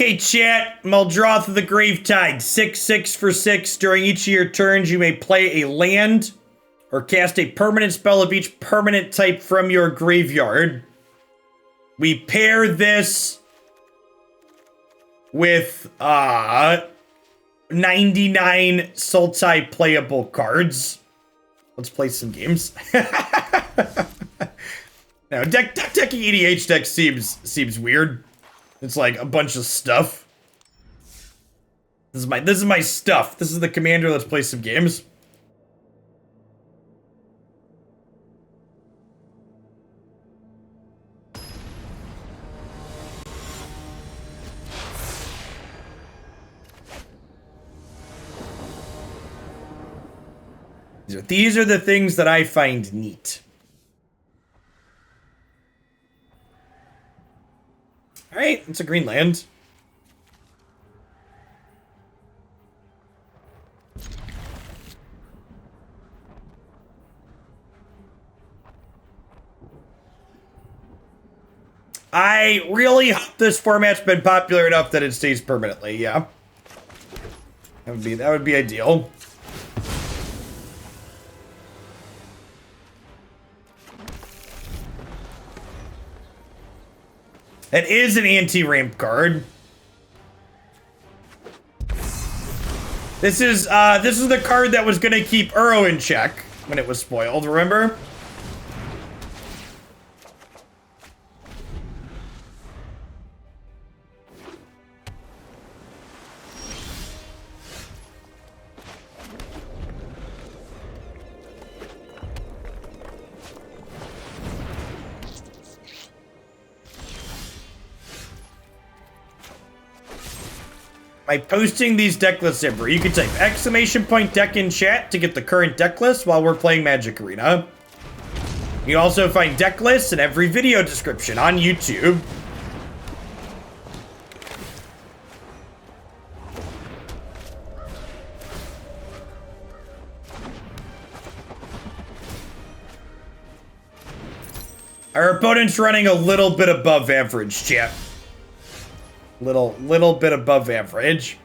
Okay, chat. Muldrotha the Gravetide. 6/6 for 6. During each of your turns, you may play a land or cast a permanent spell of each permanent type from your graveyard. We pair this with 99 Sultai playable cards. Let's play some games. Now, decking EDH deck seems weird. It's like a bunch of stuff. This is my stuff. This is the commander. Let's play some games. These are the things that I find neat. Alright, it's a green land. I really hope this format's been popular enough that it stays permanently, yeah. That would be ideal. It is an anti-ramp card. This is the card that was gonna keep Uro in check when it was spoiled, remember? By posting these deck lists everywhere, you can type !deck in chat to get the current deck list while we're playing Magic Arena. You also find deck lists in every video description on YouTube. Our opponent's running a little bit above average, chat. Little bit above average.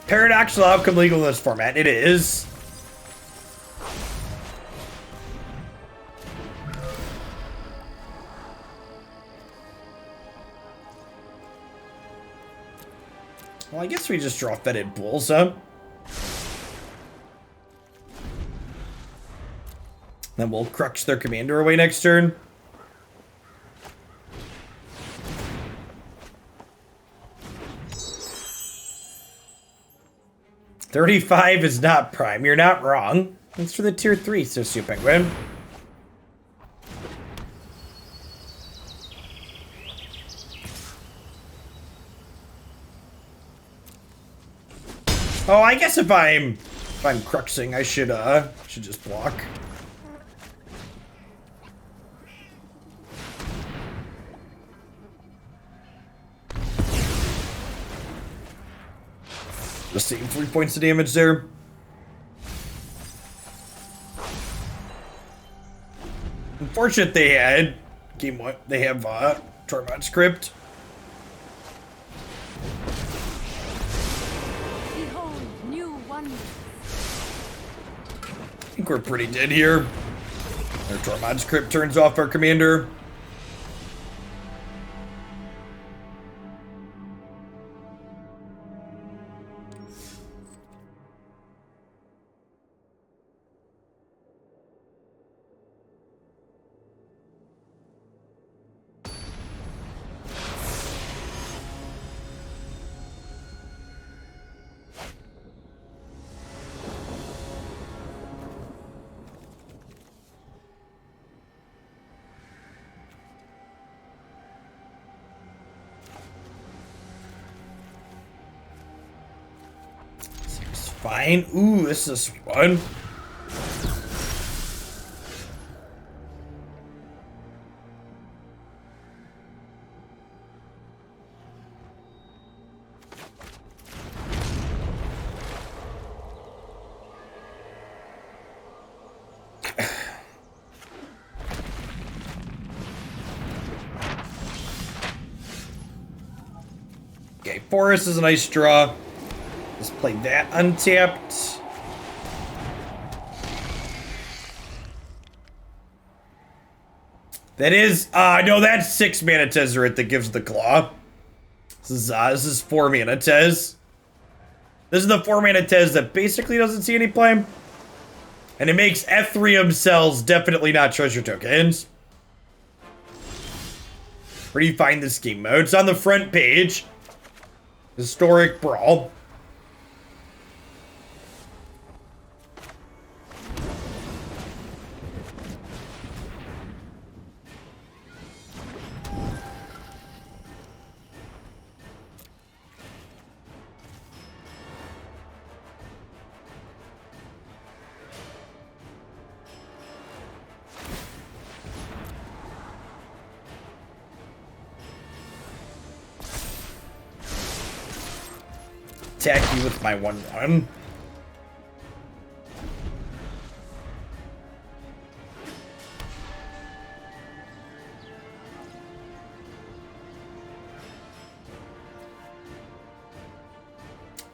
Paradoxical outcome legal in this format. It is. Well, I guess we just draw Fetid Bulls, huh? Then we'll crux their commander away next turn. $35 is not prime. You're not wrong. Thanks for the tier 3, Socio Penguin. Oh, I guess if I'm cruxing, I should just block. Just seeing 3 points of damage there. Unfortunate they had game 1. They have Tormod script. I think we're pretty dead here. Our Tormod script turns off our commander. Fine. Ooh, this is a sweet one. Okay, Forest is a nice draw. Let's play that untapped. That is, no, that's 6 mana Tezzeret that gives the claw. This is 4 mana Tez. This is the 4 mana Tez that basically doesn't see any play. And it makes Ethereum cells definitely not treasure tokens. Where do you find this game mode? It's on the front page. Historic Brawl. Attack you with my 1/1.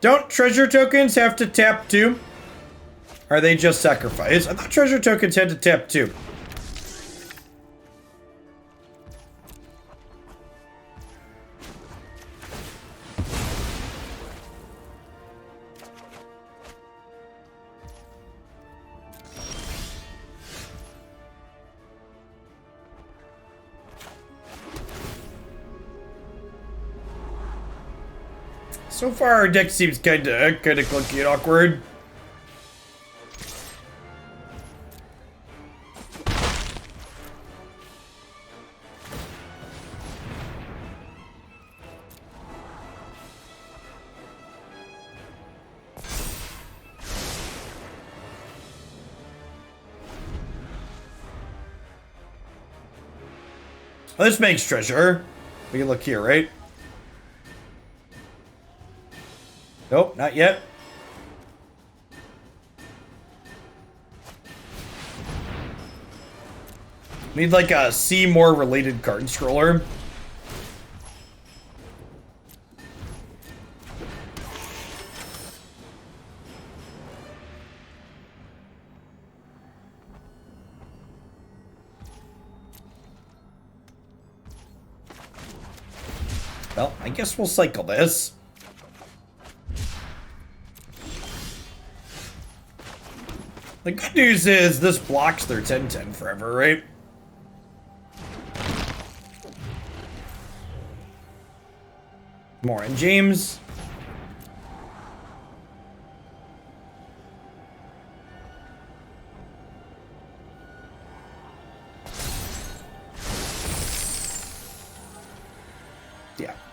Don't treasure tokens have to tap 2? Are they just sacrifice? I thought treasure tokens had to tap 2. So far, our deck seems kinda clunky and awkward. Well, this makes treasure. We can look here, right? Nope, not yet. Need like a C more related card scroller. Well, I guess we'll cycle this. The good news is this blocks their 10/10 forever, right? Morin James.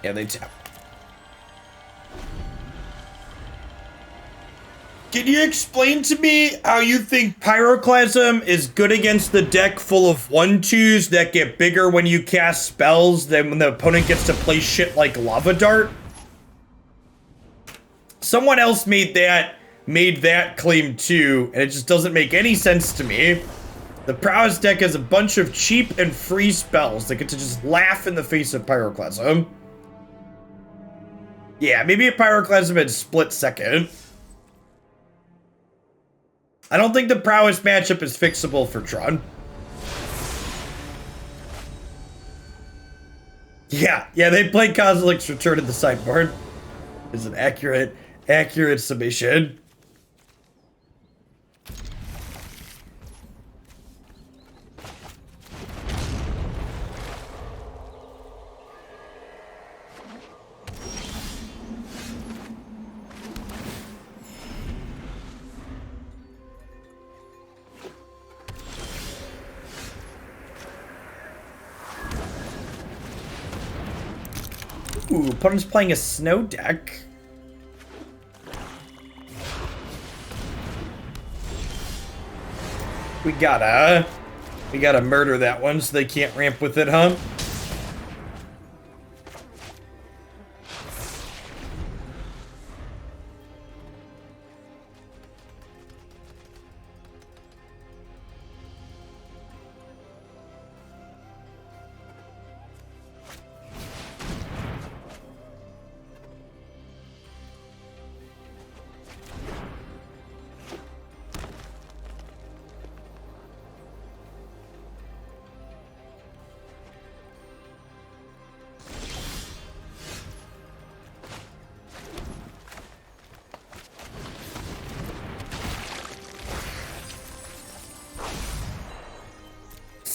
Yeah, they tap. Can you explain to me how you think Pyroclasm is good against the deck full of 1/2s that get bigger when you cast spells than when the opponent gets to play shit like Lava Dart? Someone else made that claim too, and it just doesn't make any sense to me. The Prowess deck has a bunch of cheap and free spells that get to just laugh in the face of Pyroclasm. Yeah, maybe if Pyroclasm had split second. I don't think the Prowess matchup is fixable for Tron. Yeah, they played Kozilek's Return to the sideboard. Is an accurate summation. Ooh, opponent's playing a snow deck. We gotta murder that one so they can't ramp with it, huh?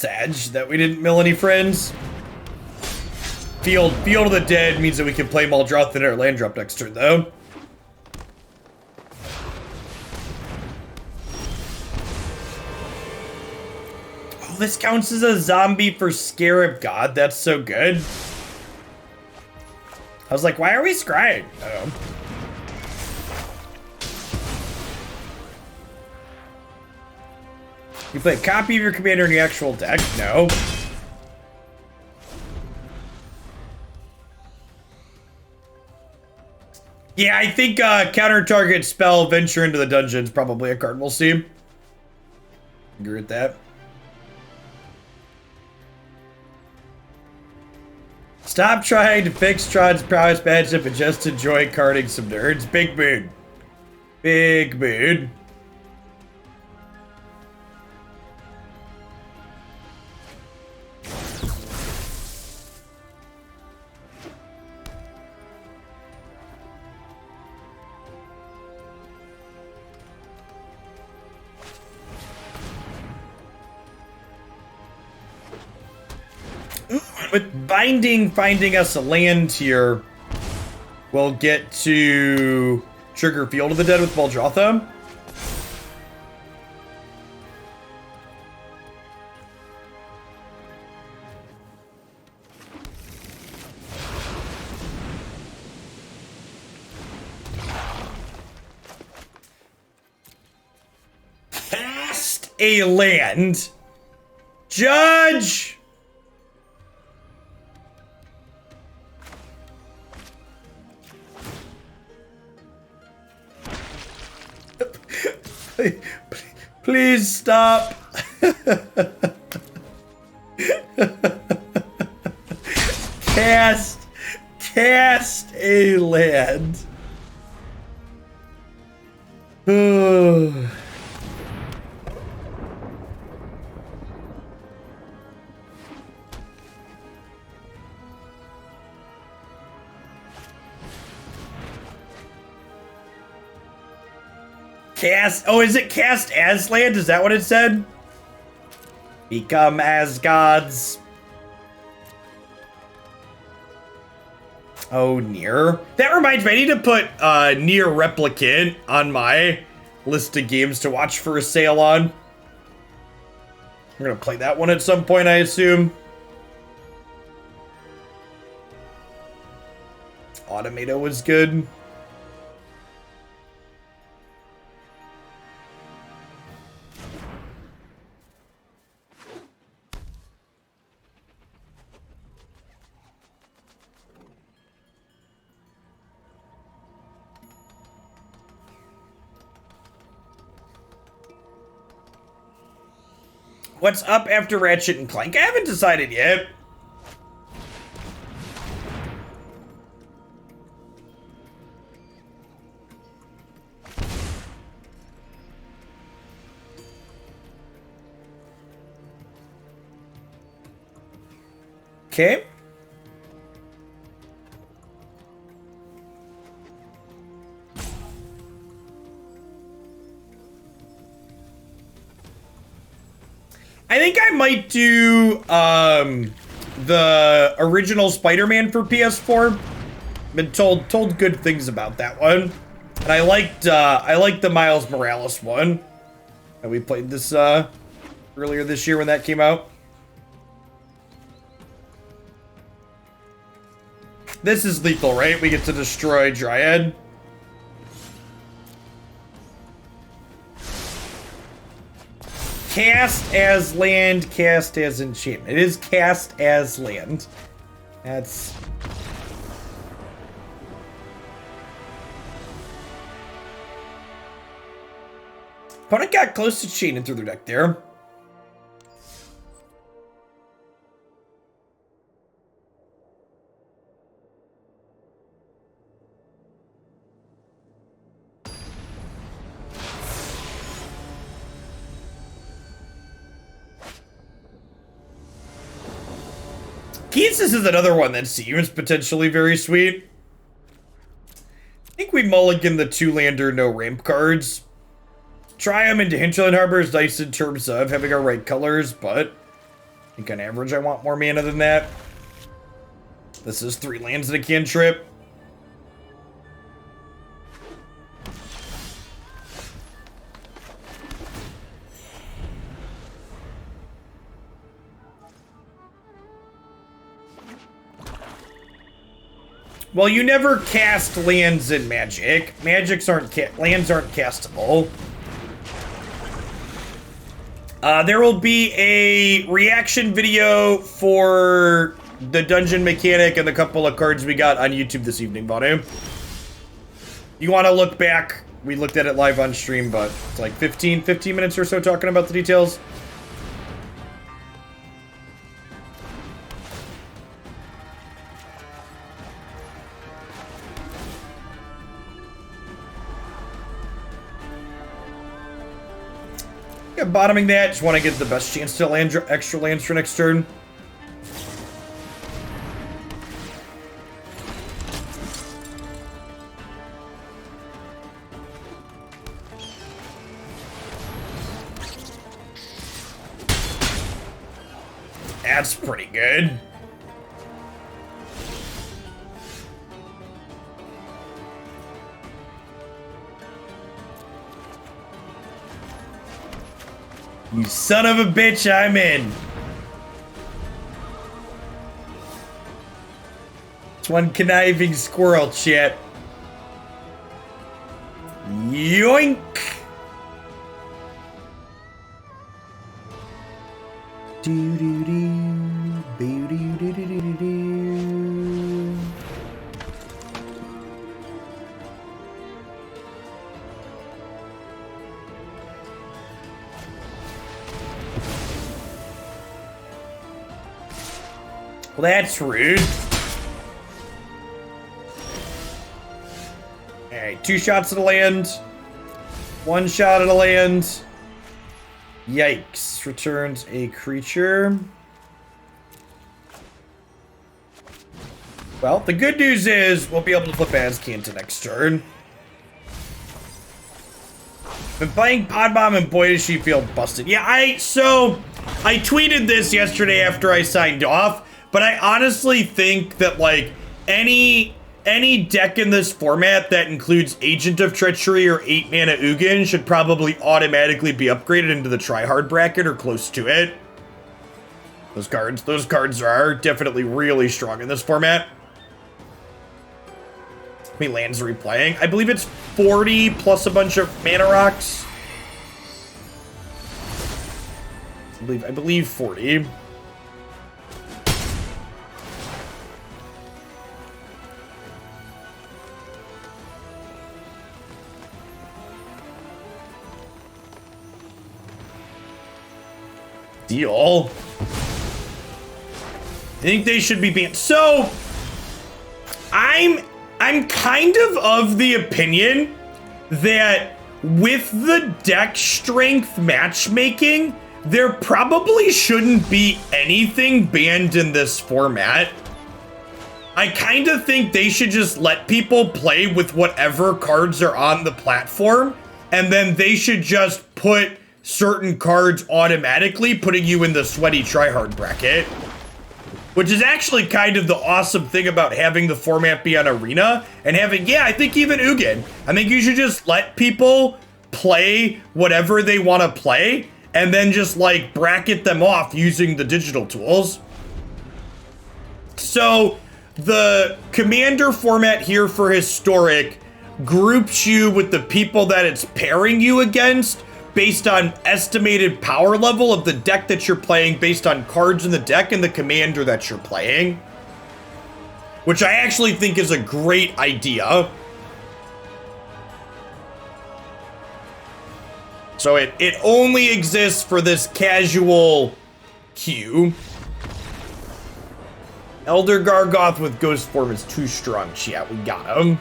Sag that we didn't mill any friends. Field of the Dead means that we can play Muldrotha in our land drop next turn, though. Oh, this counts as a zombie for Scarab God. That's so good. I was like, why are we scrying? I don't know. You play a copy of your commander in the actual deck? No. Yeah, I think counter target spell, venture into the dungeon is probably a card we'll see. Agree with that. Stop trying to fix Tron's prowess matchup and just enjoy carding some nerds. Big mood. Big mood. With Binding finding us a land here, we'll get to trigger Field of the Dead with Muldrotha. Cast a land. Judge! Please stop. Cast a land. Cast, oh, is it cast as land? Is that what it said? Become as gods. Oh, Near. That reminds me, I need to put Near Replicant on my list of games to watch for a sale on. I'm gonna play that one at some point, I assume. Automato was good. What's up after Ratchet and Clank? I haven't decided yet. Okay. I think I might do the original Spider-Man for PS4. Been told good things about that one, and I liked the Miles Morales one. And we played this earlier this year when that came out. This is lethal, right? We get to destroy Dryad. Cast as land, cast as enchantment. It is cast as land. That's... Opponent got close to chaining through their deck there. Keys is another one that seems potentially very sweet. I think we mulligan the 2-lander no ramp cards. Try them into Hinterland Harbor is nice in terms of having our right colors, but think on average I want more mana than that. This is 3 lands and a cantrip. Well, you never cast lands in Magic. Lands aren't castable. There will be a reaction video for the dungeon mechanic and the couple of cards we got on YouTube this evening, Vanu. You want to look back? We looked at it live on stream, but it's like 15 minutes or so talking about the details. Yeah, bottoming that, just want to get the best chance to land extra lands for next turn. That's pretty good. You son of a bitch, I'm in. It's one conniving squirrel, chat. Yoink! Do do do, do do do do do do. Well, that's rude. Alright, 2 shots at a land. 1 shot at a land. Yikes. Returns a creature. Well, the good news is we'll be able to flip Azcanta next turn. Been playing Pod Bomb and boy does she feel busted. Yeah, I tweeted this yesterday after I signed off, but I honestly think that like any deck in this format that includes Agent of Treachery or 8 mana Ugin should probably automatically be upgraded into the tryhard bracket or close to it. Those cards are definitely really strong in this format. How many lands are we playing? I believe it's 40 plus a bunch of mana rocks. I believe 40. Deal. I think they should be banned. So, I'm kind of the opinion that with the deck strength matchmaking, there probably shouldn't be anything banned in this format. I kind of think they should just let people play with whatever cards are on the platform, and then they should just put certain cards automatically, putting you in the sweaty tryhard bracket. Which is actually kind of the awesome thing about having the format be on Arena and having, yeah, I think even Ugin. I think you should just let people play whatever they want to play and then just like bracket them off using the digital tools. So the Commander format here for Historic groups you with the people that it's pairing you against based on estimated power level of the deck that you're playing based on cards in the deck and the commander that you're playing. Which I actually think is a great idea. So it only exists for this casual queue. Elder Gargoth with Ghost Form is too strong. Yeah, we got him.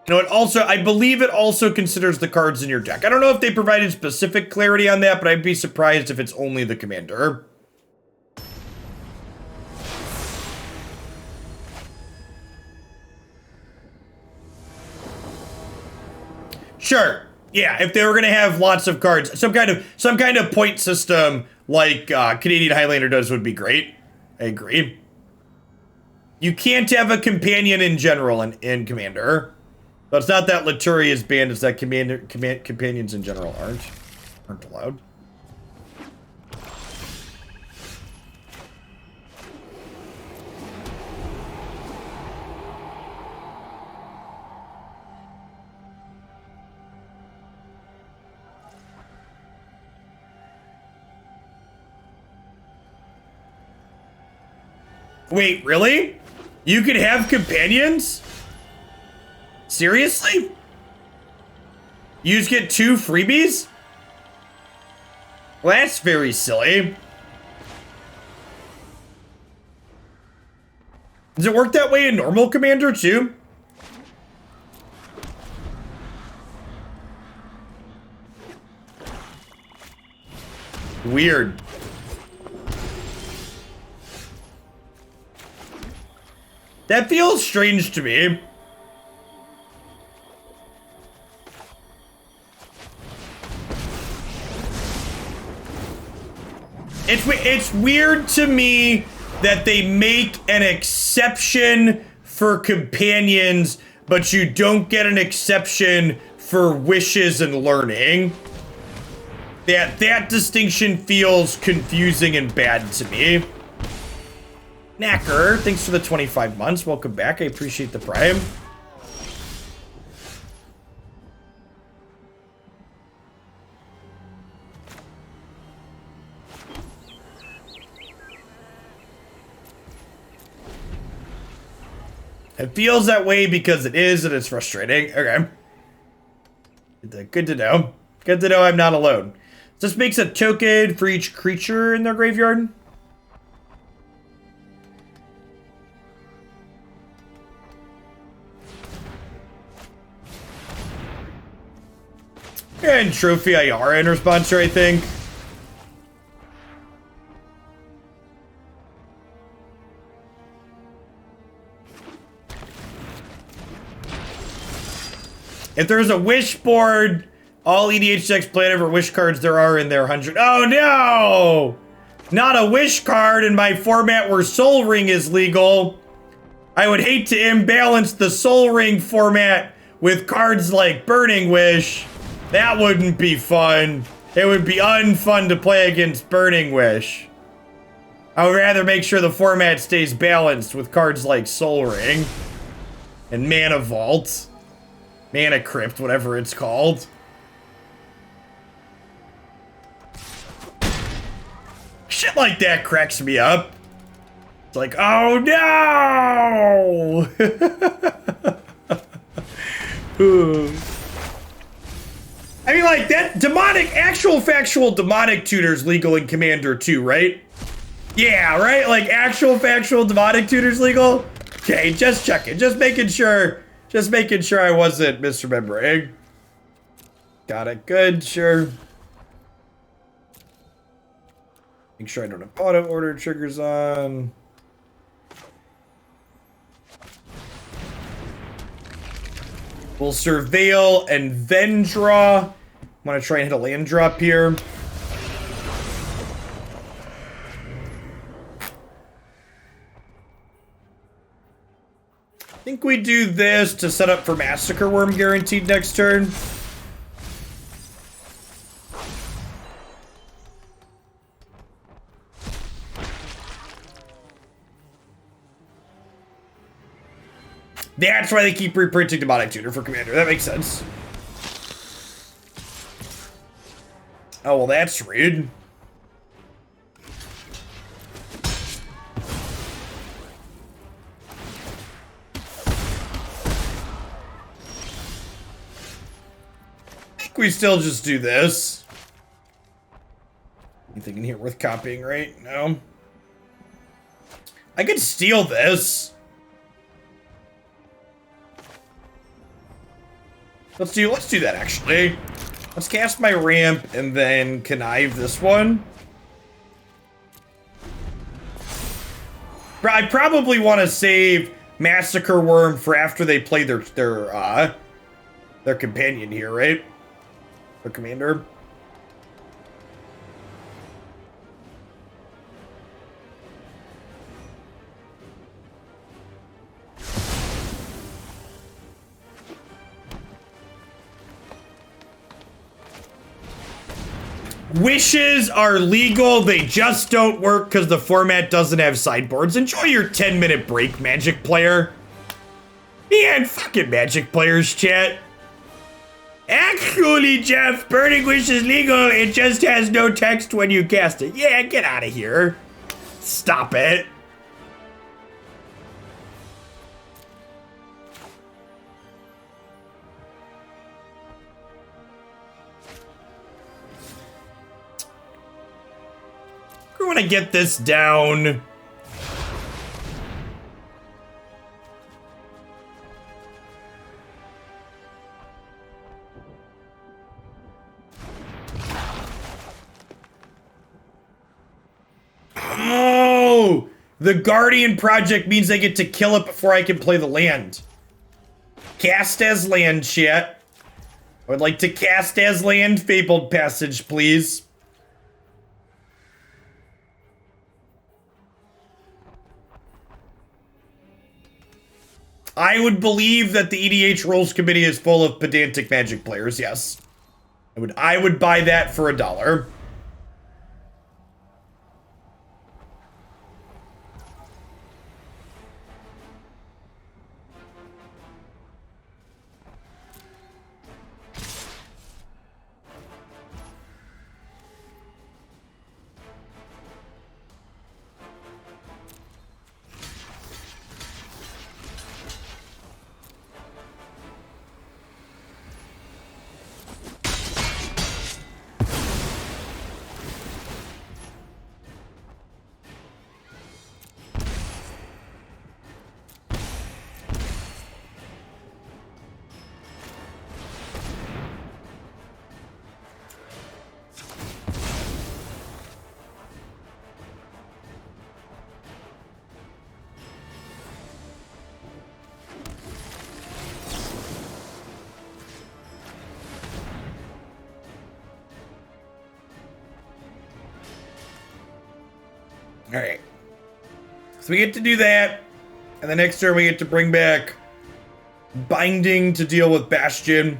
You know, I believe it also considers the cards in your deck. I don't know if they provided specific clarity on that, but I'd be surprised if it's only the commander. Sure. Yeah, if they were gonna have lots of cards, some kind of point system like Canadian Highlander does would be great. I agree. You can't have a companion in general in Commander. But it's not that Laturi is banned, it's that companions in general aren't allowed. Wait, really? You could have companions? Seriously? You just get 2 freebies? Well, that's very silly. Does it work that way in normal Commander too? Weird. That feels strange to me. It's weird to me that they make an exception for companions, but you don't get an exception for wishes and learning. That distinction feels confusing and bad to me. Knacker, thanks for the 25 months. Welcome back. I appreciate the prime. It feels that way because it is, and it's frustrating. Okay. Good to know. Good to know I'm not alone. This makes a token for each creature in their graveyard. And Trophy IR in response to, I think. If there's a wish board, all EDH decks play whatever wish cards there are in their 100. Oh no! Not a wish card in my format where Soul Ring is legal. I would hate to imbalance the Soul Ring format with cards like Burning Wish. That wouldn't be fun. It would be unfun to play against Burning Wish. I would rather make sure the format stays balanced with cards like Soul Ring and Mana Vault. Mana Crypt, whatever it's called. Shit like that cracks me up. It's like, oh no! I mean, like, that demonic, actual factual demonic tutor's legal in Commander too, right? Yeah, right? Like, actual factual demonic tutor's legal? Okay, just checking. Just making sure I wasn't misremembering. Got it. Good, sure. Make sure I don't have auto order triggers on. We'll surveil and then draw. I'm gonna try and hit a land drop here. I think we do this to set up for Massacre Worm guaranteed next turn. That's why they keep reprinting Demonic Tutor for Commander. That makes sense. Oh, well, that's rude. I think we still just do this. Anything in here worth copying, right? No. I could steal this. Let's do that actually. Let's cast my ramp and then connive this one. I probably want to save Massacre Worm for after they play their companion here, right? a commander. Wishes are legal, they just don't work because the format doesn't have sideboards. Enjoy your 10-minute break, Magic player. And fucking Magic players, chat. Actually, Jeff, Burning Wish is legal, it just has no text when you cast it. Yeah, get out of here. Stop it. We want to get this down. Oh, the Guardian Project means I get to kill it before I can play the land. Cast as land, chat. I would like to cast as land, Fabled Passage, please. I would believe that the EDH Rules Committee is full of pedantic Magic players, yes. I would buy that for $1. Alright. So we get to do that. And the next turn we get to bring back Binding to deal with Bastion.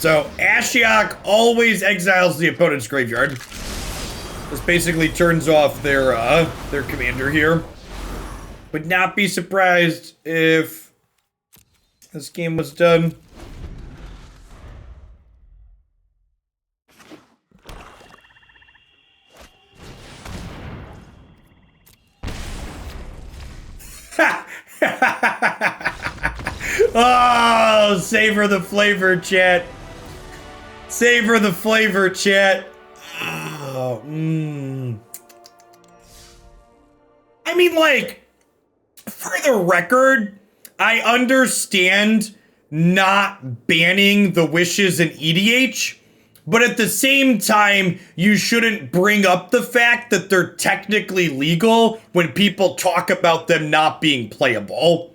So, Ashiok always exiles the opponent's graveyard. This basically turns off their commander here. Would not be surprised if this game was done. Oh, savor the flavor, chat. Savor the flavor, chat. Oh, I mean, like, for the record, I understand not banning the wishes in EDH, but at the same time, you shouldn't bring up the fact that they're technically legal when people talk about them not being playable.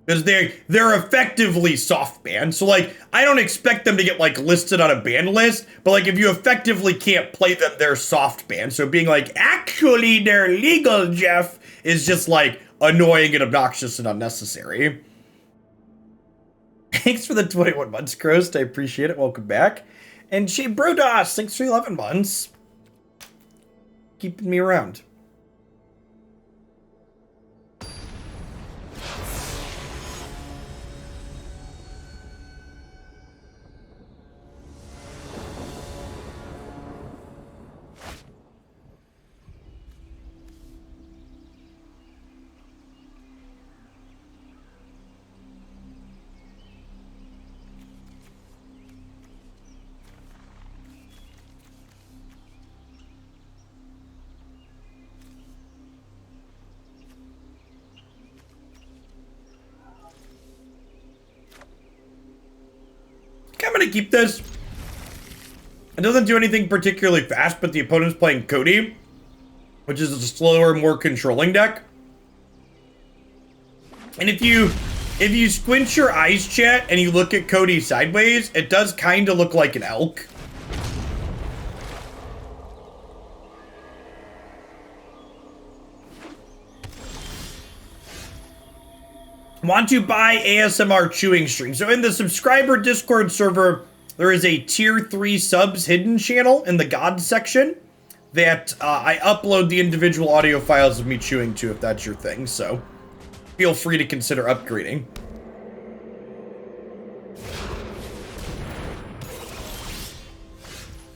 Because they're effectively soft banned. So, like, I don't expect them to get, like, listed on a ban list. But, like, if you effectively can't play them, they're soft banned. So being like, actually, they're legal, Jeff, is just, like, annoying and obnoxious and unnecessary. Thanks for the 21 months, Crost. I appreciate it. Welcome back. And Shea Brodos, thanks for 11 months. Keeping me around. I'm gonna keep this. It doesn't do anything particularly fast, but the opponent's playing Cody, which is a slower, more controlling deck. And if you squint your eyes, chat, and you look at Cody sideways, it does kind of look like an elk. Want to buy ASMR chewing stream. So in the subscriber Discord server, there is a tier 3 subs hidden channel in the gods section that I upload the individual audio files of me chewing to if that's your thing. So feel free to consider upgrading.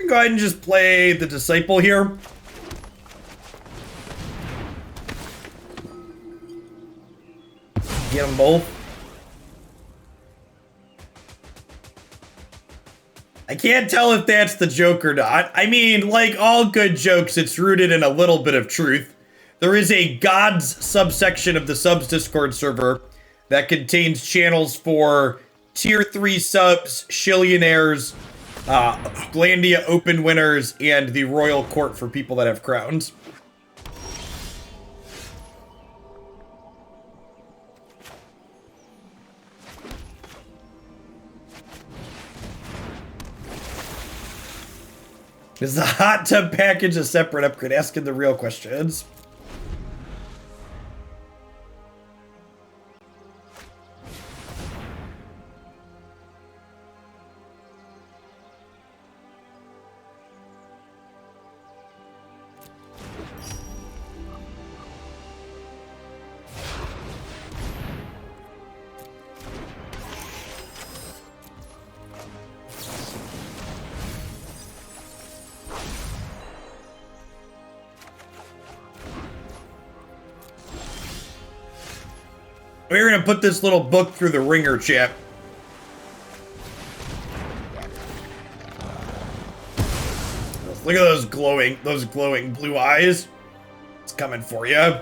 Go ahead and just play the Disciple here. Get them both. I can't tell if that's the joke or not. I mean, like all good jokes, it's rooted in a little bit of truth. There is a gods subsection of the subs Discord server that contains channels for tier 3 subs, Shillionaires, Glandia Open winners, and the Royal Court for people that have crowns. Is the hot tub package a separate upgrade? Asking the real questions. We're gonna put this little book through the ringer, chat. Look at those glowing blue eyes. It's coming for you.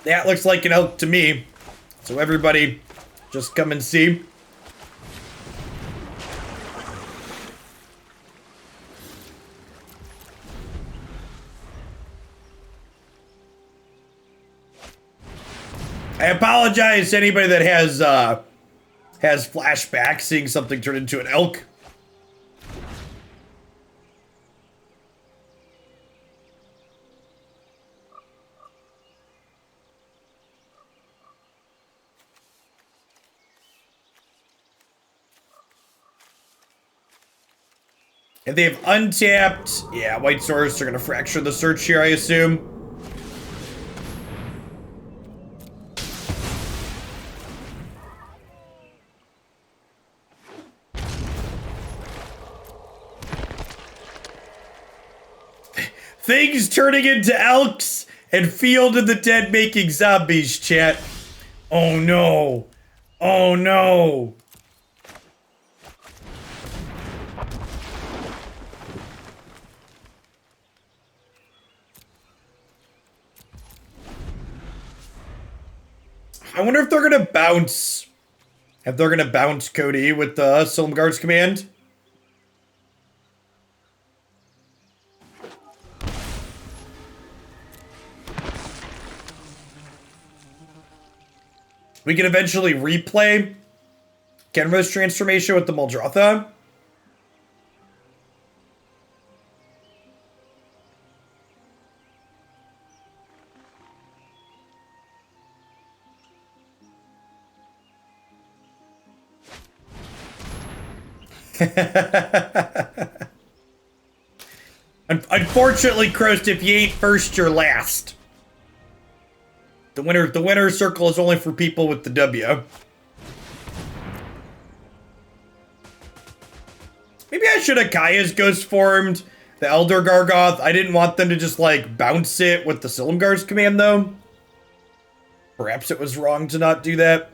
That looks like an elk to me. So everybody, just come and see. I apologize to anybody that has flashbacks seeing something turn into an elk. If they have untapped, yeah, white swords are gonna fracture the search here, I assume. Things turning into elks and Field of the Dead making zombies, chat. Oh no. Oh no. I wonder if they're gonna bounce. If they're gonna bounce Cody with the Silumgar's command. We can eventually replay Kenra's transformation with the Muldrotha. Unfortunately, Crost, if you ain't first, you're last. The winner circle is only for people with the W. Maybe I should have Kaya's Ghost formed the Elder Gargoth. I didn't want them to just, like, bounce it with the Silumgar's command, though. Perhaps it was wrong to not do that.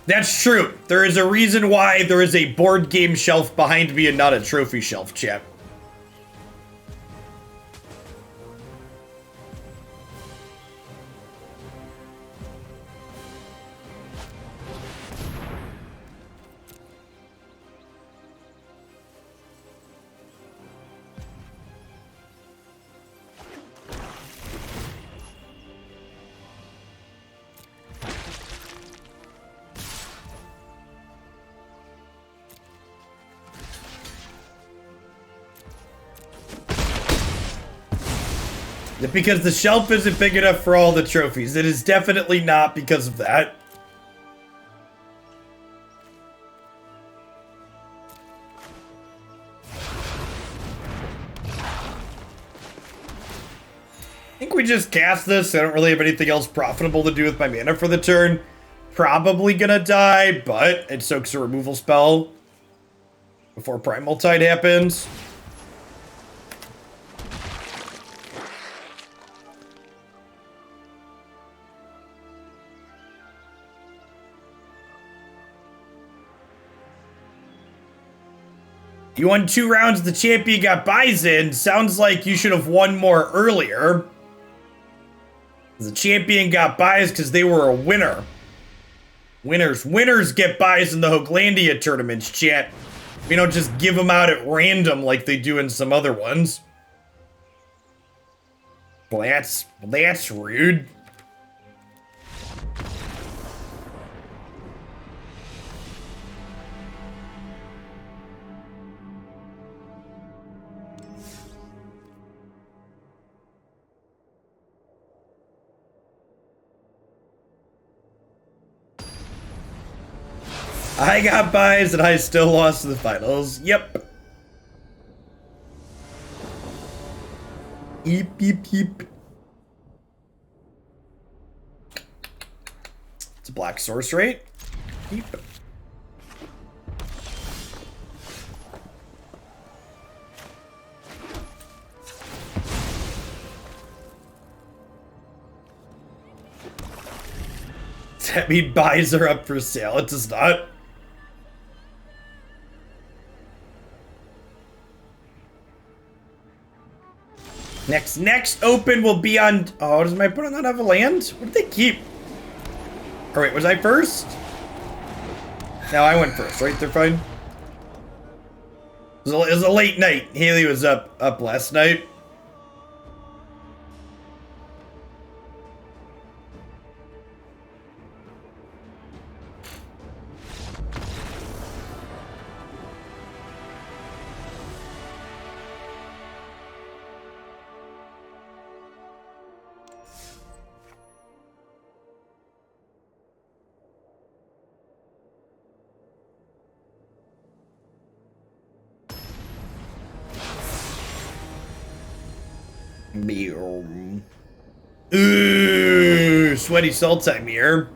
That's true. There is a reason why there is a board game shelf behind me and not a trophy shelf, chat. Because the shelf isn't big enough for all the trophies. It is definitely not because of that. I think we just cast this. I don't really have anything else profitable to do with my mana for the turn. Probably gonna die, but it soaks a removal spell before Primal Tide happens. You won 2 rounds, the champion got buys in. Sounds like you should have won more earlier. The champion got buys because they were a winner. Winners get buys in the Hoaglandia tournaments, chat. We don't just give them out at random like they do in some other ones. Well, that's rude. I got buys and I still lost in the finals. Yep. Eep, eep, eep. It's a black sorcery. Eep. Does that mean buys are up for sale? It does not. Next open will be on... Oh, does my opponent not have a land? What did they keep? Oh, wait, was I first? No, I went first, right? They're fine. It was a late night. Haley was up last night. Ooh, sweaty salt time here.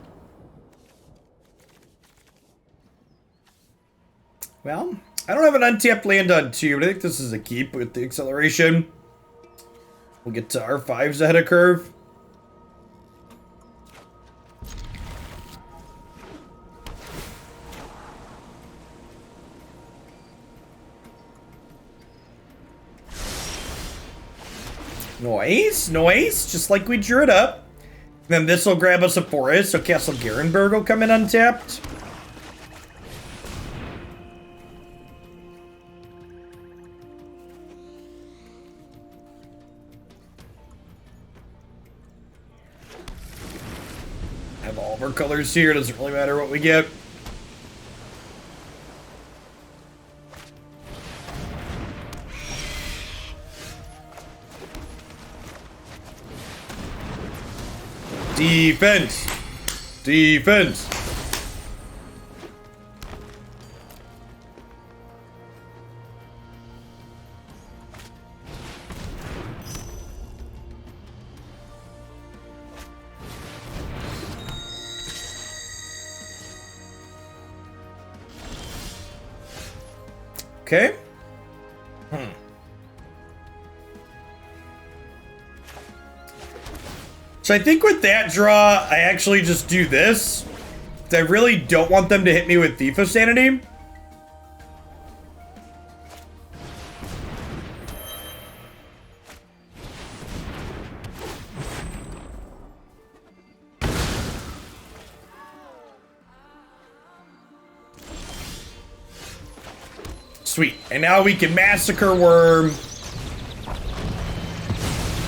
Well, I don't have an untapped land on 2, but I think this is a keep with the acceleration. We'll get to R5s ahead of curve. Noise, just like we drew it up. Then this will grab us a forest, so Castle Garenberg will come in untapped. Have all of our colors here. Doesn't really matter what we get. Defense! Defense! Okay. So I think with that draw, I actually just do this. I really don't want them to hit me with Thief of Sanity. Sweet. And now we can Massacre Worm.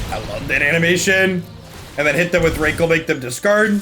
I love that animation. And then hit them with Rankle, make them discard.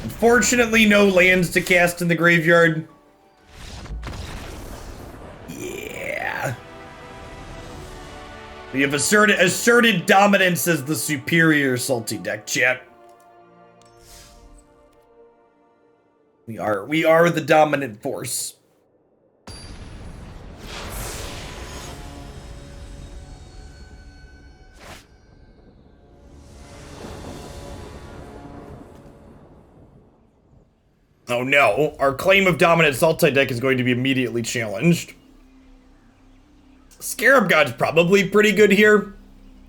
Unfortunately, no lands to cast in the graveyard. Yeah. We have asserted dominance as the superior salty deck, chat. We are the dominant force. Oh no, our claim of dominant Sultai deck is going to be immediately challenged. Scarab God's probably pretty good here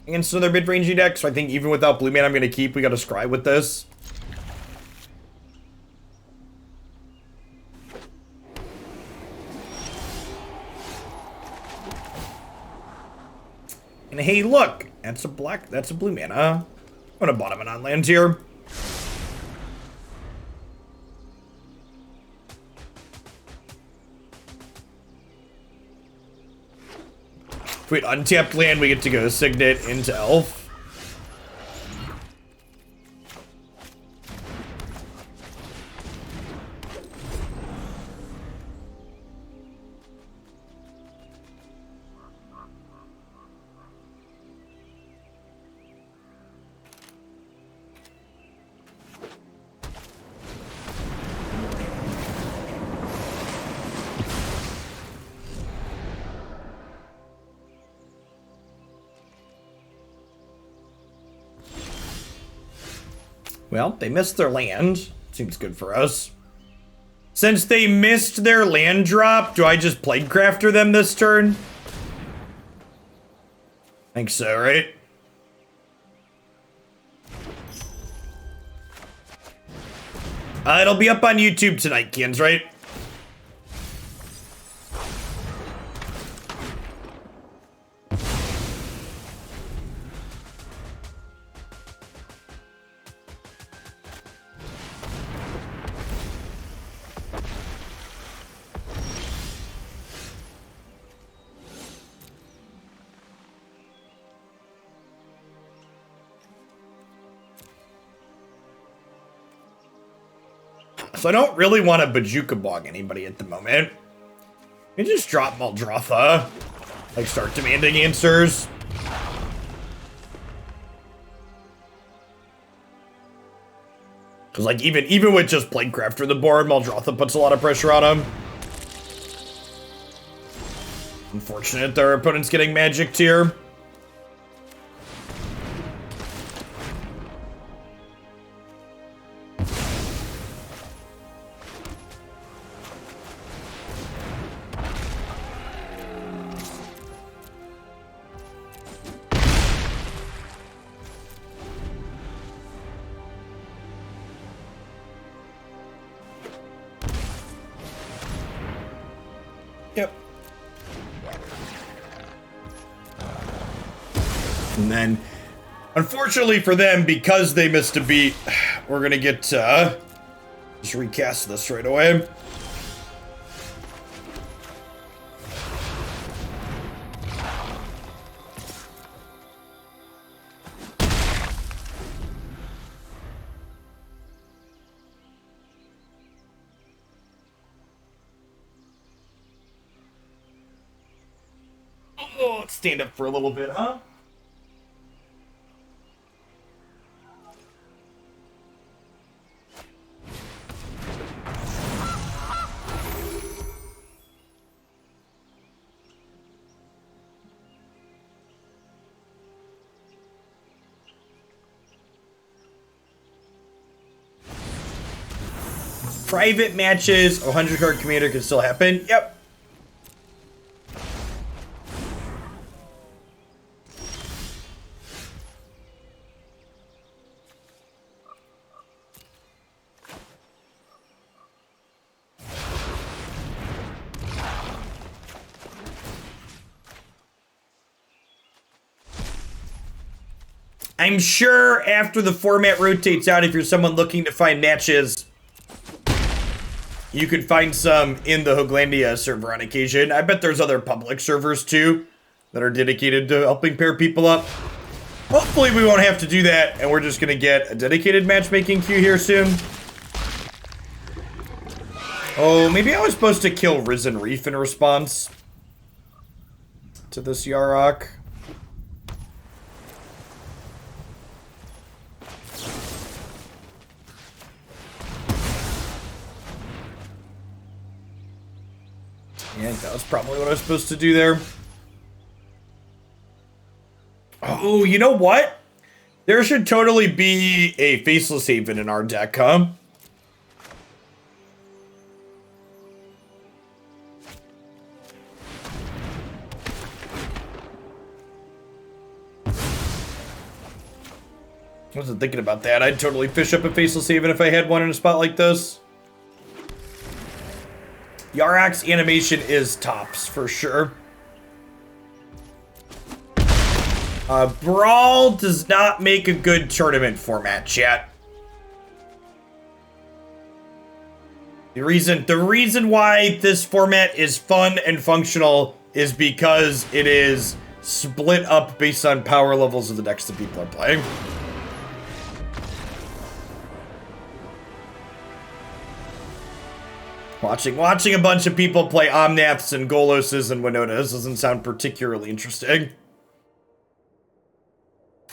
against another mid-rangey deck, so I think even without blue man I'm going to keep. We got to scry with this. And hey, look, that's a blue mana. I'm going to bottom it on lands here. If we untapped land, we get to go Signet into Elf. Well, they missed their land. Seems good for us. Since they missed their land drop, do I just Plaguecrafter them this turn? Think so, right? It'll be up on YouTube tonight, Kians, right? So I don't really want to Bojuka Bog anybody at the moment. You just drop Muldrotha. Like, start demanding answers. Because, like, even with just Plaguecrafter the board, Muldrotha puts a lot of pressure on him. Unfortunate their opponent's getting magicked here. And then, unfortunately for them, because they missed a beat, we're gonna get, just recast this right away. Oh, let's stand up for a little bit, huh? Private matches, 100 card commander can still happen. Yep. I'm sure after the format rotates out, if you're someone looking to find matches, you could find some in the Hooglandia server on occasion. I bet there's other public servers too that are dedicated to helping pair people up. Hopefully we won't have to do that, and we're just gonna get a dedicated matchmaking queue here soon. Oh, maybe I was supposed to kill Risen Reef in response to this Yarok. Yeah, that was probably what I was supposed to do there. Oh, you know what? There should totally be a Faceless Haven in our deck, huh? I wasn't thinking about that. I'd totally fish up a Faceless Haven if I had one in a spot like this. Yarok's animation is tops, for sure. Brawl does not make a good tournament format, chat. The reason why this format is fun and functional is because it is split up based on power levels of the decks that people are playing. Watching a bunch of people play Omnaths and Goloses and Winotas doesn't sound particularly interesting.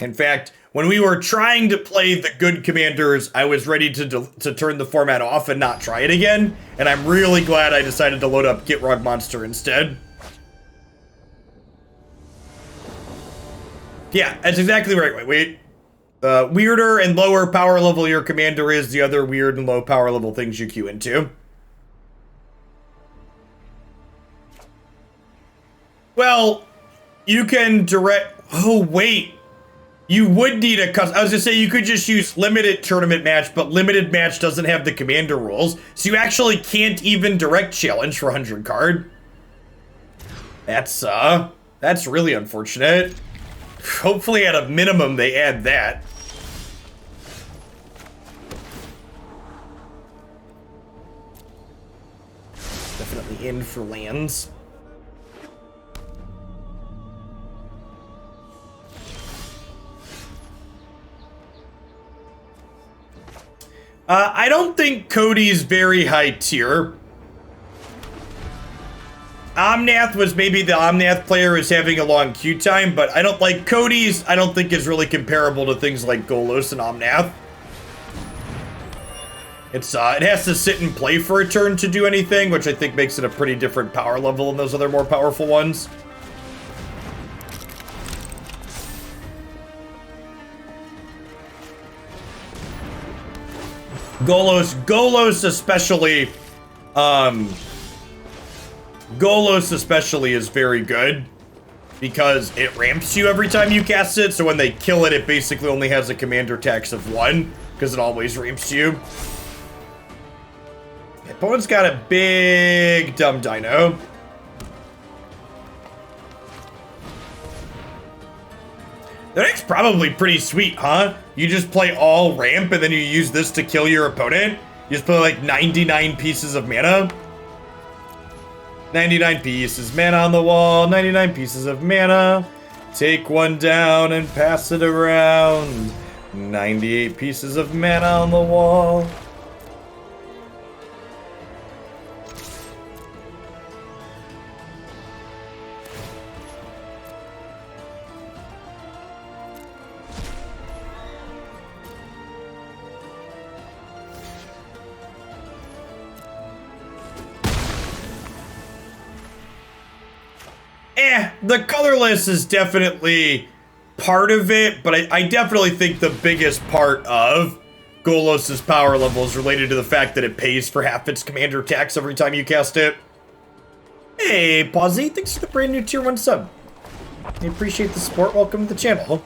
In fact, when we were trying to play the good commanders, I was ready to turn the format off and not try it again, and I'm really glad I decided to load up Gitrog Monster instead. Yeah, that's exactly right. Wait. Weirder and lower power level your commander is, the other weird and low power level things you queue into. Well, you can direct... Oh, wait. You would need a custom... I was gonna say, you could just use limited tournament match, but limited match doesn't have the commander rules, so you actually can't even direct challenge for 100 card. That's really unfortunate. Hopefully, at a minimum, they add that. Definitely in for lands. I don't think Cody's very high tier. Omnath was maybe the Omnath player who's having a long queue time, but I don't like Cody's. I don't think is really comparable to things like Golos and Omnath. It has to sit and play for a turn to do anything, which I think makes it a pretty different power level than those other more powerful ones. Golos especially, Golos especially is very good because it ramps you every time you cast it, so when they kill it, it basically only has a commander tax of 1 because it always ramps you. The opponent's got a big dumb dino. The deck's probably pretty sweet, huh? You just play all ramp and then you use this to kill your opponent. You just play like 99 pieces of mana. 99 pieces mana on the wall, 99 pieces of mana. Take one down and pass it around. 98 pieces of mana on the wall. The colorless is definitely part of it, but I definitely think the biggest part of Golos's power level is related to the fact that it pays for half its commander attacks every time you cast it. Hey, Pawsy, thanks for the brand new tier 1 sub. I appreciate the support. Welcome to the channel.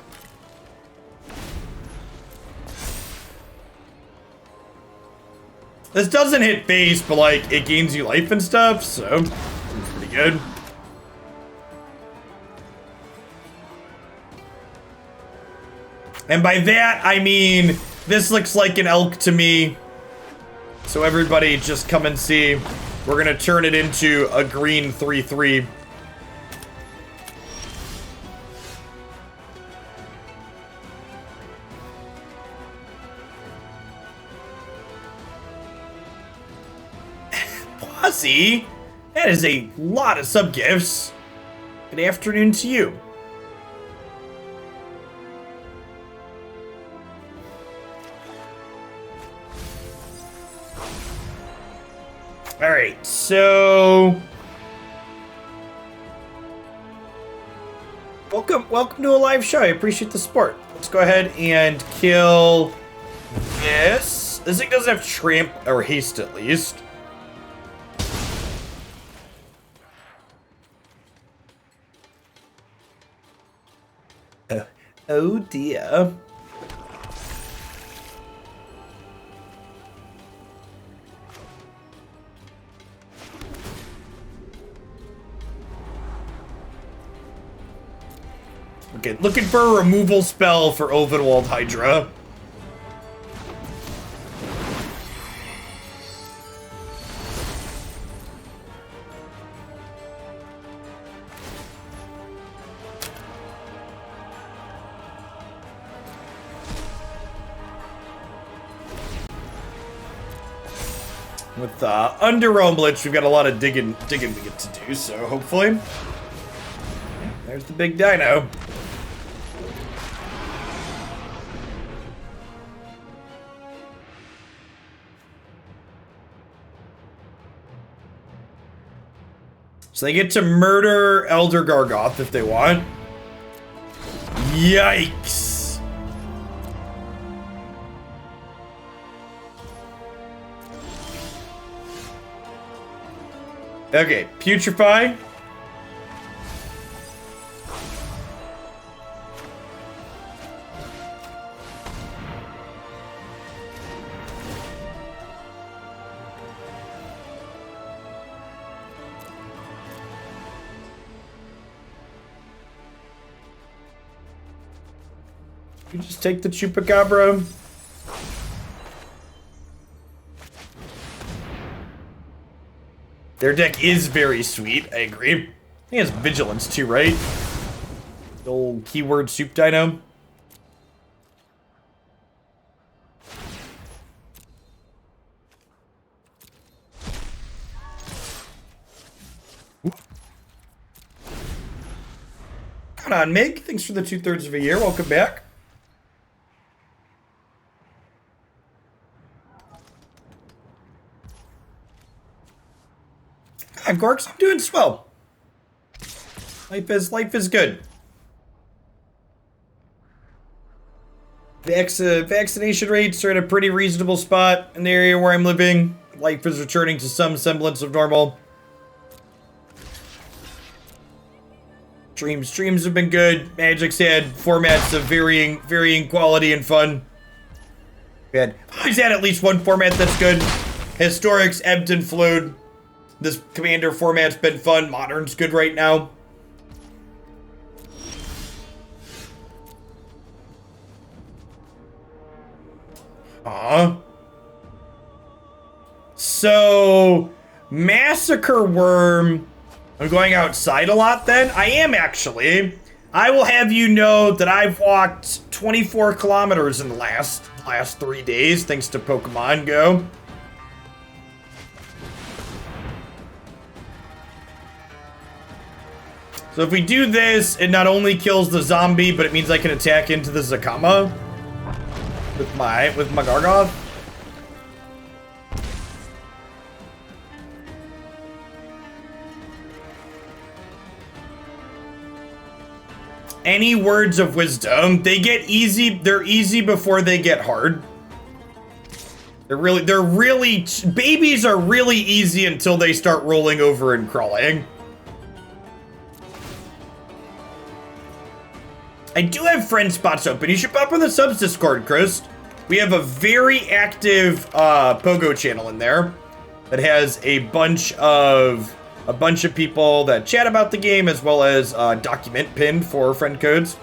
This doesn't hit base, but like it gains you life and stuff, so it's pretty good. And by that, I mean, this looks like an elk to me. So everybody just come and see. We're gonna turn it into a green 3/3. Bossy, that is a lot of sub gifts. Good afternoon to you. All right, so welcome to a live show. I appreciate the support. Let's go ahead and kill this. This thing doesn't have tramp or haste at least. Oh dear. Okay, looking for a removal spell for Ovenwald Hydra. With Underrealm Lich, we've got a lot of digging we get to do, so hopefully. There's the big dino. So they get to murder Elder Gargoth if they want. Yikes. Okay, Putrefy. You just take the Chupacabra. Their deck is very sweet, I agree. I think it has Vigilance too, right? The old keyword soup dino. Come on, Mig. Thanks for the 2/3 of a year. Welcome back. Gorks, I'm doing swell. Life is good. Vaccination rates are in a pretty reasonable spot in the area where I'm living. Life is returning to some semblance of normal. Streams have been good. Magic's had formats of varying quality and fun. Good. Always had at least one format that's good. Historics ebbed and flowed. This Commander format's been fun. Modern's good right now. So, Massacre Worm. I'm going outside a lot then? I am actually. I will have you know that I've walked 24 kilometers in the last 3 days thanks to Pokemon Go. So if we do this, it not only kills the zombie, but it means I can attack into the Zakama with my Gargoth. Any words of wisdom? They get easy. They're easy before they get hard. Babies are really easy until they start rolling over and crawling. I do have friend spots open. You should pop on the subs Discord, Chris. We have a very active Pogo channel in there that has a bunch of people that chat about the game, as well as document pinned for friend codes.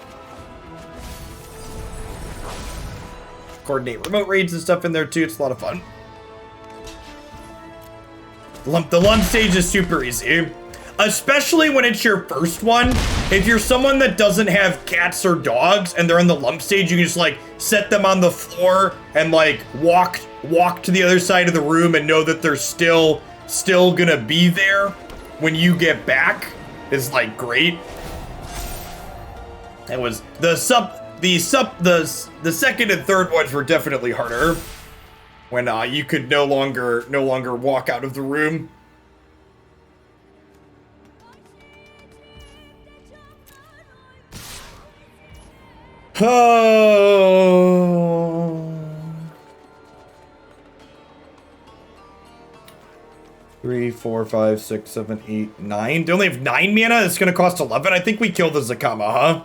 Coordinate remote raids and stuff in there too. It's a lot of fun. The lump stage is super easy, especially when it's your first one. If you're someone that doesn't have cats or dogs and they're in the lump stage, you can just like set them on the floor and like walk to the other side of the room and know that they're still gonna be there when you get back. Is like great. It was the second and third ones were definitely harder when you could no longer walk out of the room. Oh. 3, 4, 5, 6, 7, 8, 9. They only have 9 mana. It's gonna cost 11. I think we kill the Zakama, huh?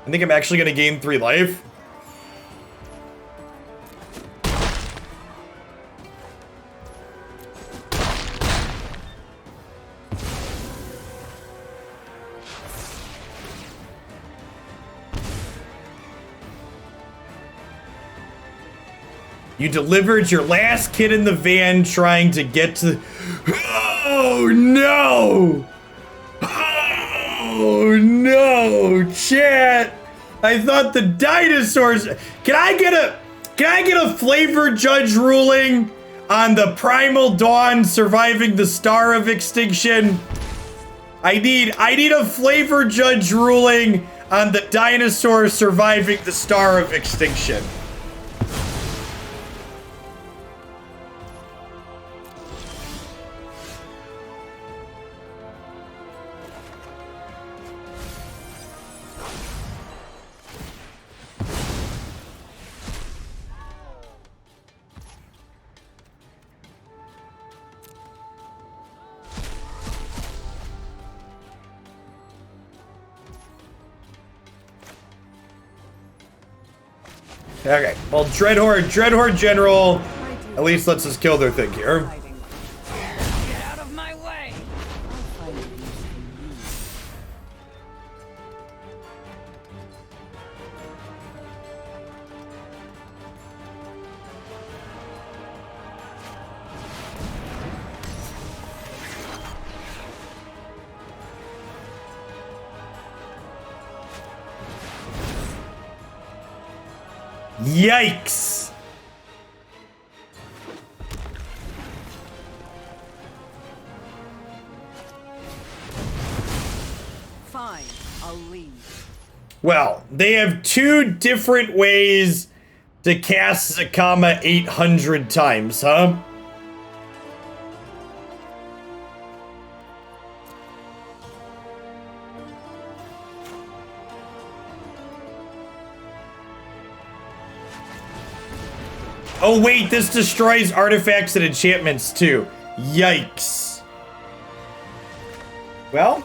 I think I'm actually gonna gain 3 life. You delivered your last kid in the van trying to get to... Oh, no! Oh, no! Chat! I thought the dinosaurs... Can I get a flavor judge ruling on the Primal Dawn surviving the Star of Extinction? I need a flavor judge ruling on the dinosaur surviving the Star of Extinction. Okay, well, Dreadhorde General at least lets us kill their thing here. Get out of my way! Yikes! Fine, I'll leave. Well, they have 2 different ways to cast Zakama 800 times, huh? Oh wait, this destroys artifacts and enchantments too. Yikes. Well,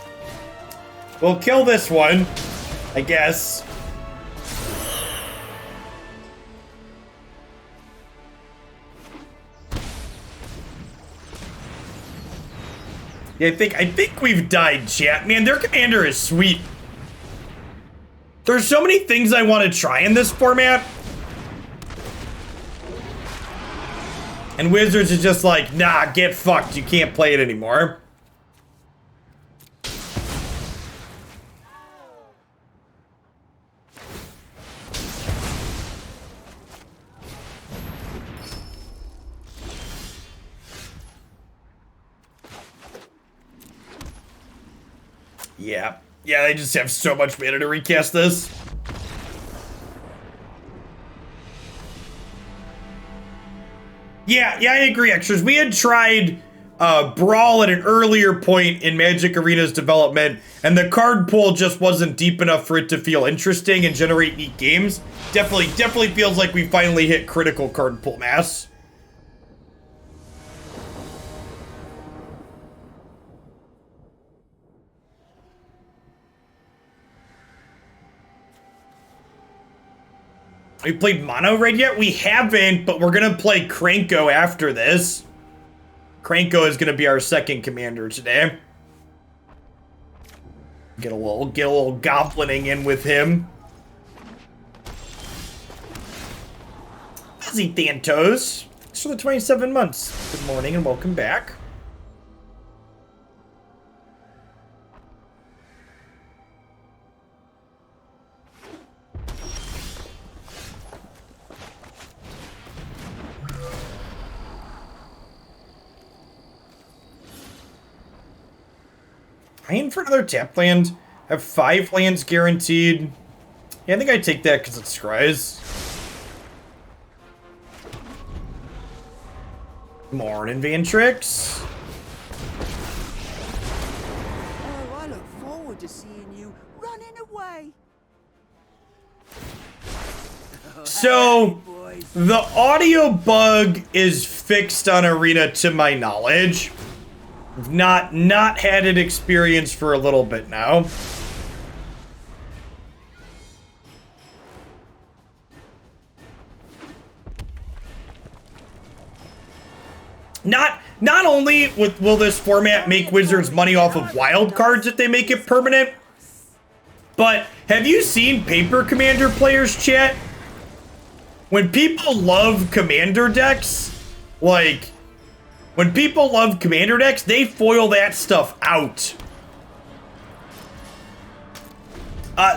we'll kill this one, I guess. Yeah, I think we've died, chat. Man, their commander is sweet. There's so many things I want to try in this format. And Wizards is just like, nah, get fucked. You can't play it anymore. Yeah. Yeah, they just have so much mana to recast this. Yeah, I agree, extras. We had tried Brawl at an earlier point in Magic Arena's development, and the card pool just wasn't deep enough for it to feel interesting and generate neat games. Definitely feels like we finally hit critical card pool mass. We played Mono Red yet? We haven't, but we're gonna play Kranko after this. Kranko is gonna be our second commander today. Get a little goblining in with him. Fuzzy Thantos. Thanks for the 27 months. Good morning and welcome back. Paying for another tap land. I have 5 lands guaranteed. Yeah, I think I take that because it's scries. Morning, Vantrix. Oh, I look forward to seeing you running away. So, the audio bug is fixed on Arena to my knowledge. I've not had it experienced for a little bit now. Not only will this format make Wizards money off of wild cards if they make it permanent, but have you seen Paper Commander players, chat? When people love Commander decks, like, when people love Commander decks, they foil that stuff out.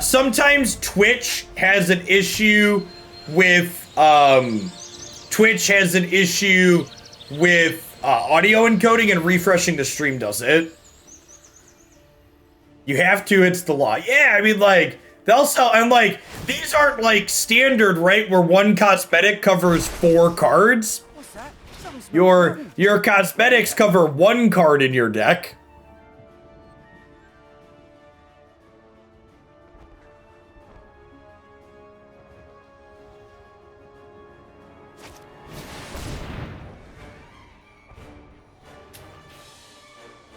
Sometimes Twitch has an issue with, audio encoding, and refreshing the stream does it. You have to, it's the law. Yeah, I mean, like, they'll sell, and like, these aren't like standard, right, where one cosmetic covers 4 cards. Your cosmetics cover 1 card in your deck.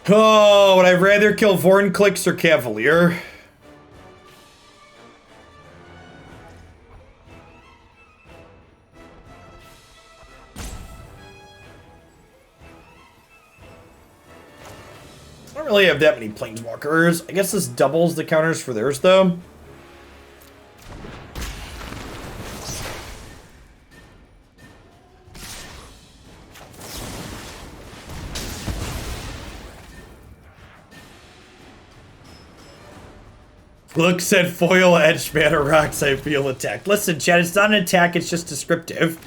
Oh, would I rather kill Vornclicks or Cavalier? I don't really have that many Planeswalkers. I guess this doubles the counters for theirs, though. Look said foil edge mana rocks, I feel attacked. Listen, chat, it's not an attack, it's just descriptive.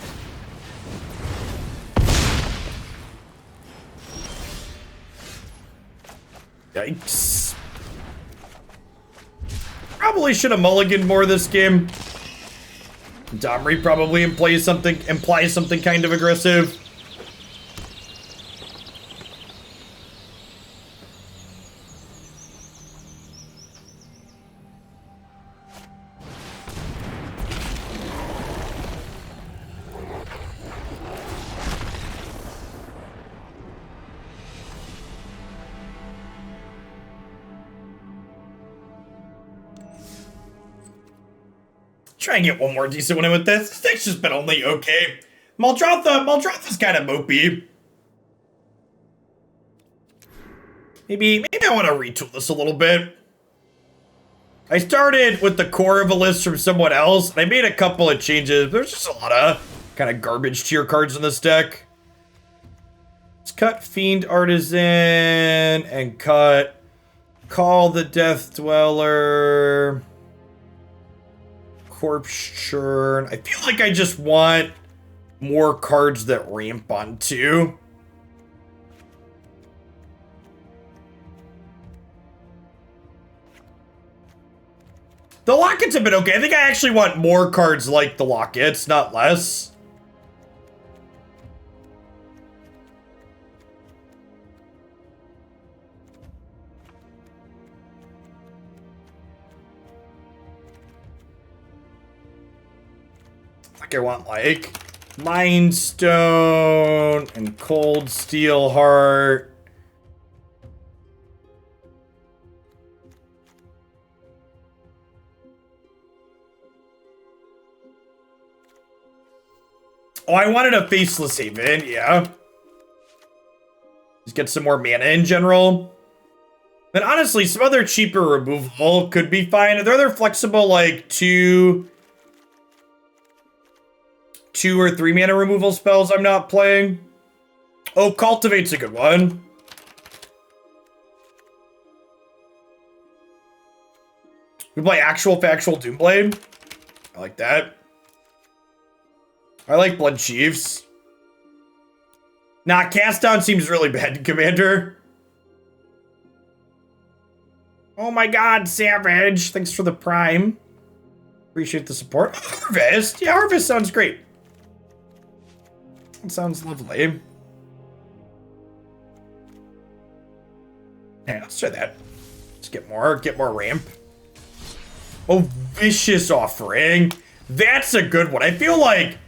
Yikes. Probably should have mulliganed more this game. Domri probably implies something kind of aggressive. Try and get one more decent one in with this. This deck's just been only okay. Muldrotha's kind of mopey. Maybe I want to retool this a little bit. I started with the core of a list from someone else, and I made a couple of changes. There's just a lot of kind of garbage tier cards in this deck. Let's cut Fiend Artisan and cut Call the Death Dweller. Corpse Churn. I feel like I just want more cards that ramp on 2. The Lockets have been okay. I think I actually want more cards like the Lockets, not less. I think I want like Mind Stone and Coldsteel Heart. Oh, I wanted a Faceless Haven, yeah. Just get some more mana in general. But honestly, some other cheaper removal could be fine. Are there other flexible, like, 2 or 3 mana removal spells I'm not playing? Oh, Cultivate's a good one. We play actual Factual Doomblade. I like that. I like Blood Chiefs. Nah, Cast Down seems really bad, Commander. Oh my god, Savage. Thanks for the Prime. Appreciate the support. Harvest. Yeah, Harvest sounds great. That sounds lovely. Yeah, let's try that. Let's get more ramp. Oh, Vicious Offering. That's a good one. I feel like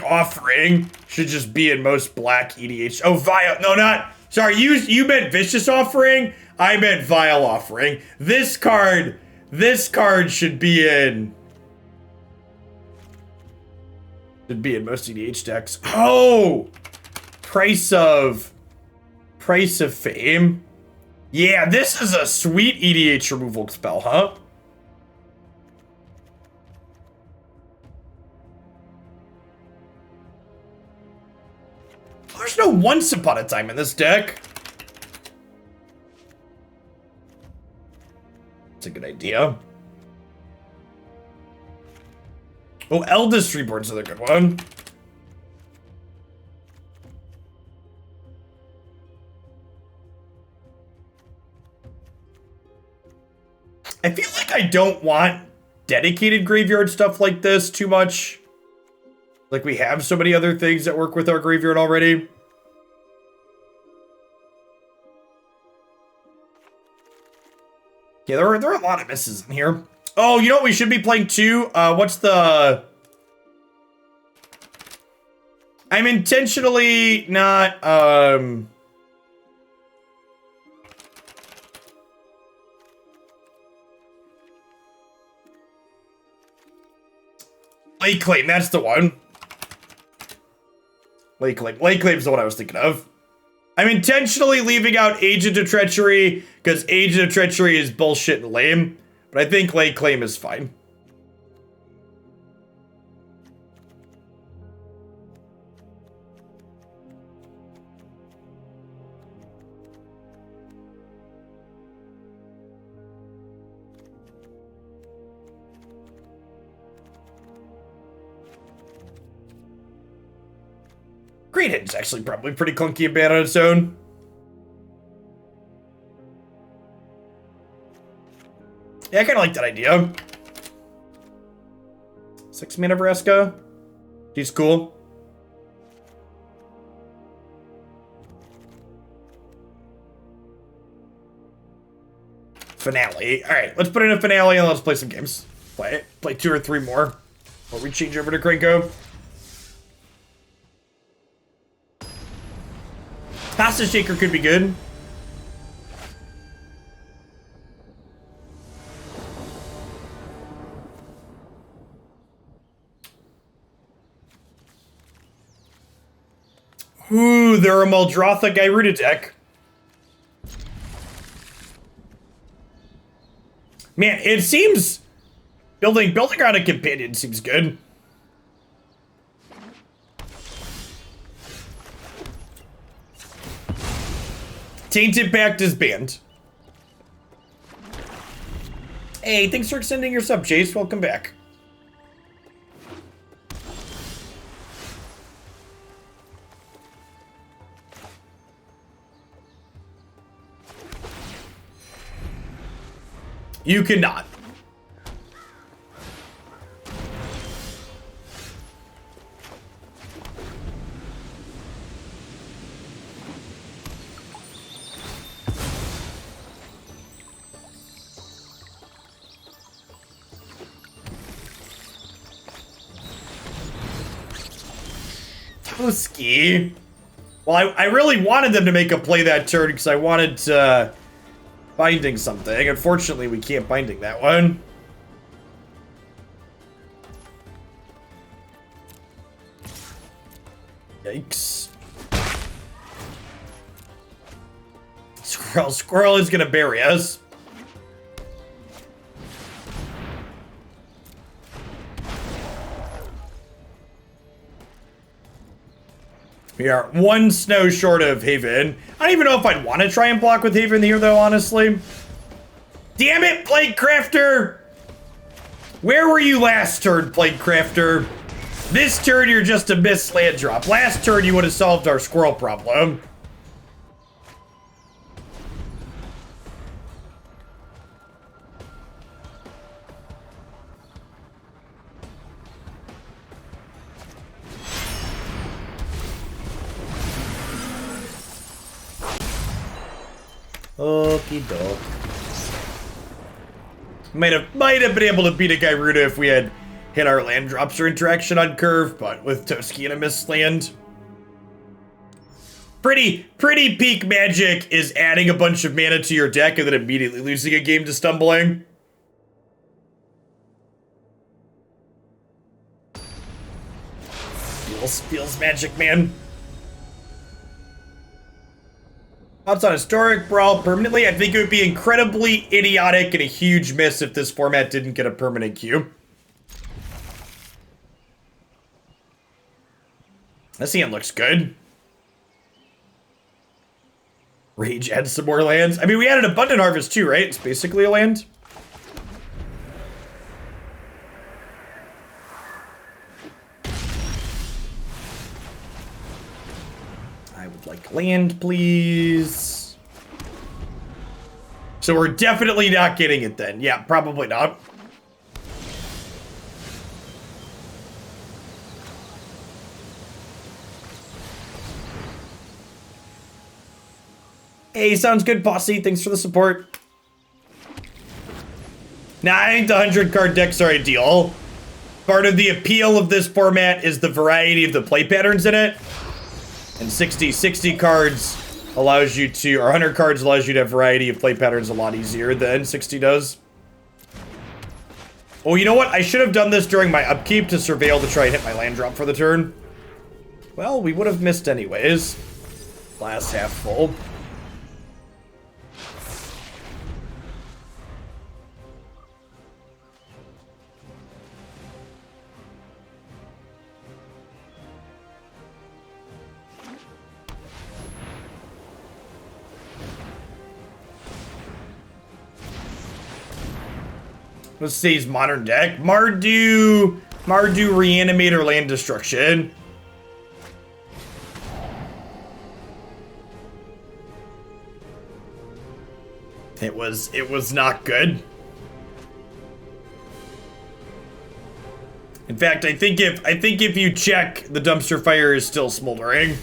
Offering should just be in most black EDH. Oh, Vile. No, not. Sorry, you meant Vicious Offering. I meant Vile Offering. This card should be in. Should be in most EDH decks. Oh, Price of Fame. Yeah, this is a sweet EDH removal spell, huh? There's no Once Upon a Time in this deck. It's a good idea. Oh, Eldest Reborn's another good one. I feel like I don't want dedicated graveyard stuff like this too much. Like we have so many other things that work with our graveyard already. Yeah, there are a lot of misses in here. Oh, you know what we should be playing too? What's the... I'm intentionally not, Lake Claim, that's the one. Lake Claim's the one I was thinking of. I'm intentionally leaving out Agent of Treachery, because Agent of Treachery is bullshit and lame. But I think Lake Claim is fine. Great Hit's actually probably pretty clunky and bad on its own. Yeah, I kind of like that idea. 6 mana Vraska. She's cool. Finale. Alright, let's put in a finale and let's play some games. Play 2 or 3 more before we change over to Krenko. Hostage Shaker could be good. Ooh, they're a Muldrotha Gyruda deck. Man, it seems building around a companion seems good. Tainted Pact is banned. Hey, thanks for extending your sub, Chase. Welcome back. You cannot. Toski. Well, I really wanted them to make a play that turn because I wanted binding something. Unfortunately, we can't binding that one. Yikes. Squirrel is gonna bury us. We are one snow short of Haven. I don't even know if I'd want to try and block with Haven here, though, honestly. Damn it, Plague Crafter! Where were you last turn, Plague Crafter? This turn, you're just a missed land drop. Last turn, you would have solved our squirrel problem. Okie doke. Might have been able to beat a Gyruda if we had hit our land drops or interaction on curve, but with Toski and a missed land. Pretty peak magic is adding a bunch of mana to your deck and then immediately losing a game to stumbling. Feels magic, man. Thoughts on Historic Brawl permanently? I think it would be incredibly idiotic and a huge miss if this format didn't get a permanent queue. This hand looks good. Rage adds some more lands. I mean, we added Abundant Harvest too, right? It's basically a land. I would like land, please. So we're definitely not getting it then. Yeah, probably not. Hey, sounds good, Posse. Thanks for the support. Nah, I think the 100 card decks are ideal. Part of the appeal of this format is the variety of the play patterns in it. And 60 cards allows you to, or 100 cards allows you to have variety of play patterns a lot easier than 60 does. Oh, you know what? I should have done this during my upkeep to surveil to try and hit my land drop for the turn. Well, we would have missed anyways. Glass half full. Let's say his modern deck. Mardu Reanimator Land Destruction. It was not good. In fact, I think if you check, the dumpster fire is still smoldering.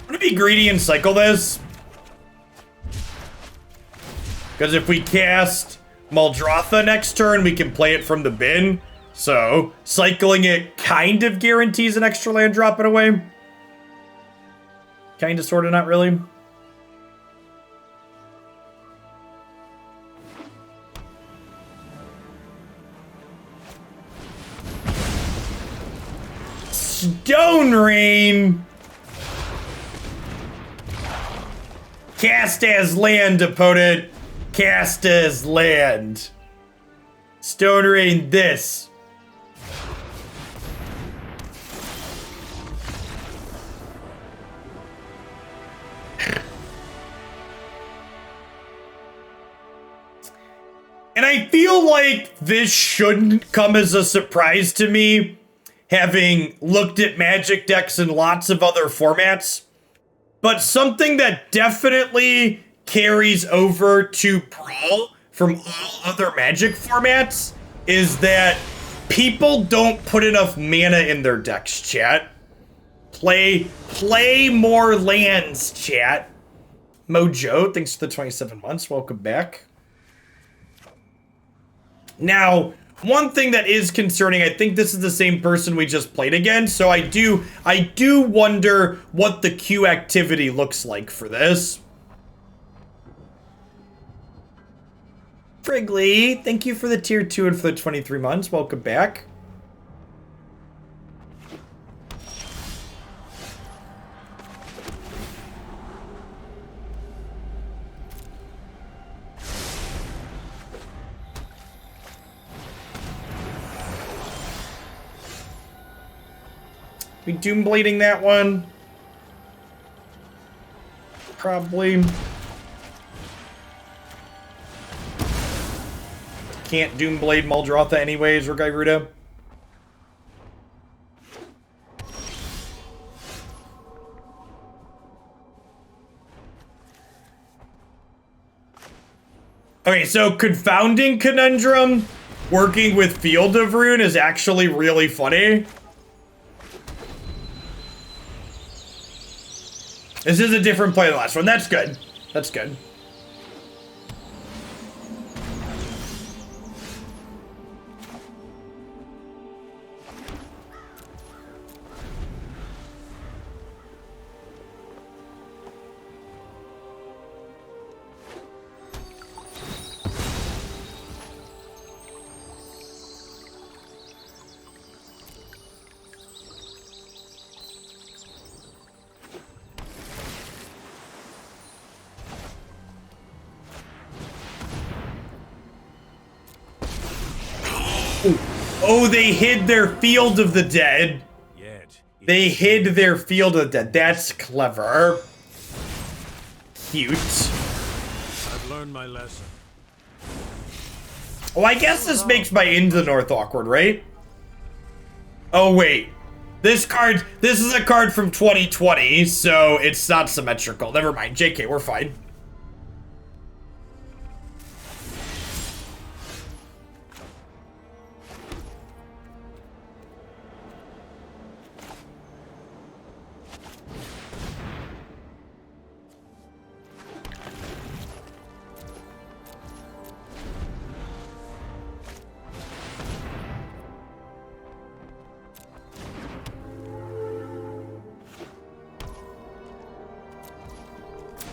I'm gonna be greedy and cycle this. Because if we cast Muldrotha next turn, we can play it from the bin. So, cycling it kind of guarantees an extra land drop in a way. Kinda, sorta, not really. Stone Rain! Cast as land, opponent. Cast as land. Stone Rain this. feel like this shouldn't come as a surprise to me, having looked at Magic decks in lots of other formats. But something that definitely carries over to Brawl from all other Magic formats is that people don't put enough mana in their decks, chat. Play more lands, chat. Mojo, thanks for the 27 months. Welcome back. Now, one thing that is concerning, I think this is the same person we just played again, so I do wonder what the queue activity looks like for this. Friggly, thank you for the tier 2 and for the 23 months. Welcome back. We Doomblading that one? Probably. Can't Doomblade Muldrotha anyways, Rugairuda. Okay, so Confounding Conundrum working with Field of Rune is actually really funny. This is a different play than the last one. That's good. That's good. Oh, they hid their Field of the Dead. They hid their Field of the Dead. That's clever. Cute. I've learned my lesson. Oh, I guess this makes my Into the North awkward, right? Oh, wait. This is a card from 2020, so it's not symmetrical. Never mind. JK, we're fine.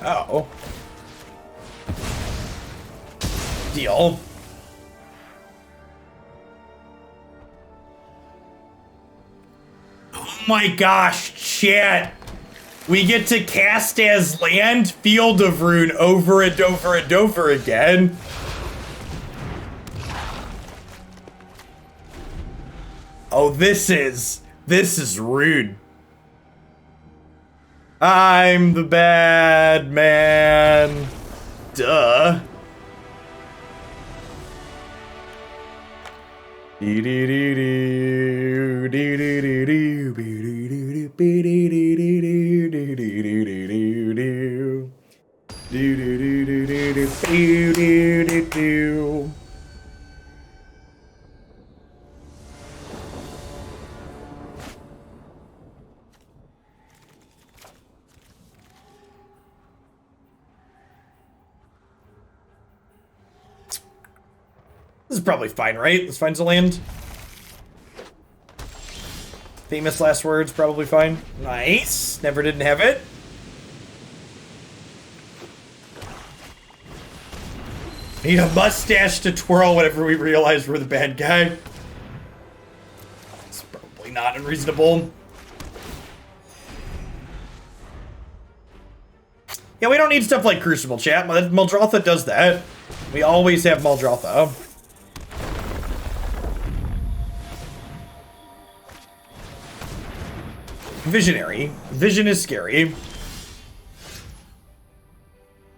Oh. Deal. Oh my gosh, chat. We get to cast as land Field of Rune over and over and over again. Oh, this is rude. I'm the bad man. Duh. This is probably fine, right? This finds a land. Famous last words, probably fine. Nice. Never didn't have it. Need a mustache to twirl whenever we realize we're the bad guy. It's probably not unreasonable. Yeah, we don't need stuff like Crucible, chat. Muldrotha does that. We always have Muldrotha. Visionary. Vision is scary.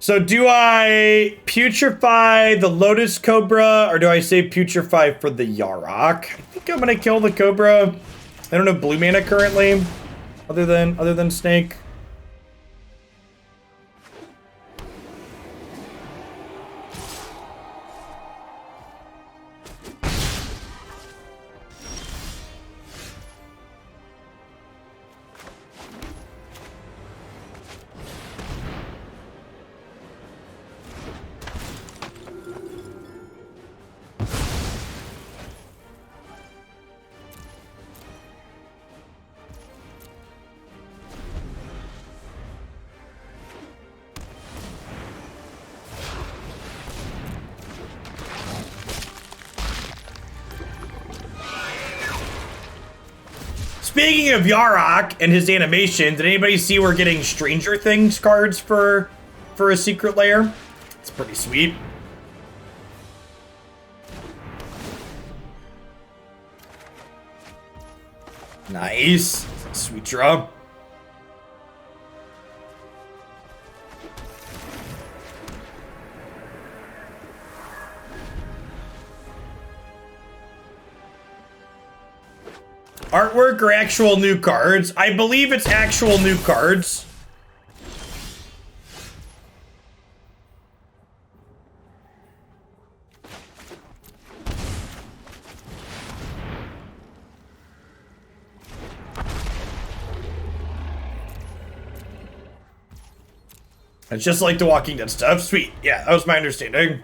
So do I putrefy the Lotus Cobra, or do I save putrefy for the Yarok? I think I'm gonna kill the Cobra. I don't have blue mana currently, other than Snake. Speaking of Yarok and his animation, did anybody see we're getting Stranger Things cards for a secret lair? It's pretty sweet. Nice. Sweet draw. Artwork or actual new cards? I believe it's actual new cards. It's just like the Walking Dead stuff. Sweet. Yeah, that was my understanding.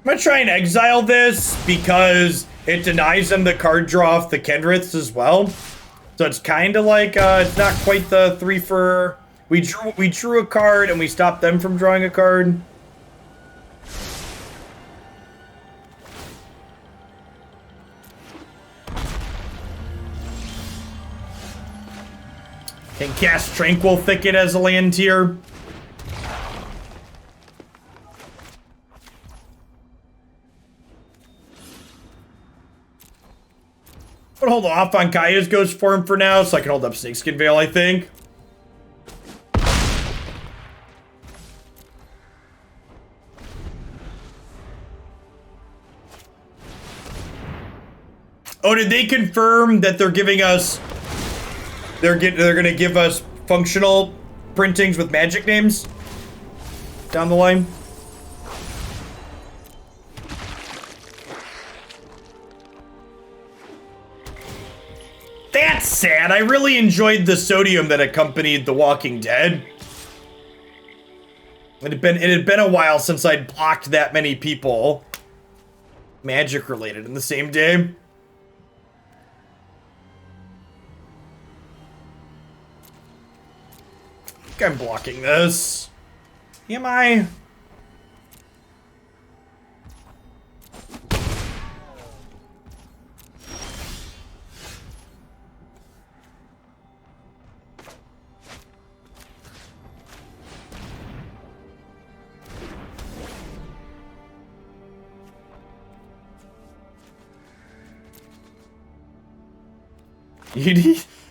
I'm gonna try and exile this because it denies them the card draw off the Kendriths as well. So it's kind of like, it's not quite the 3 for... We drew a card and we stopped them from drawing a card. Can cast Tranquil Thicket as a land tier. I'm gonna hold off on Kaya's Ghost Form for now, so I can hold up Snakeskin Veil, I think. Oh, did they confirm that they're giving us... They're gonna give us functional printings with magic names down the line? That's sad. I really enjoyed the sodium that accompanied The Walking Dead. It had been a while since I'd blocked that many people magic related in the same day. I think I'm blocking this. Am I?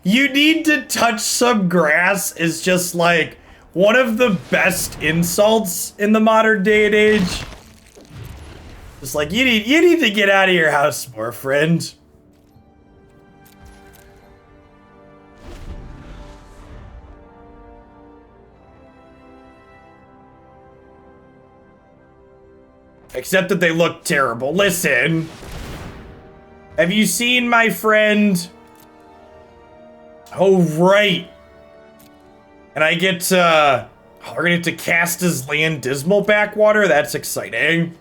You need to touch some grass is just like one of the best insults in the modern day and age. It's like you need to get out of your house more, friend. Except that they look terrible. Listen. Have you seen my friend? Oh, right. And I get, we're gonna get to cast his land Dismal Backwater? That's exciting.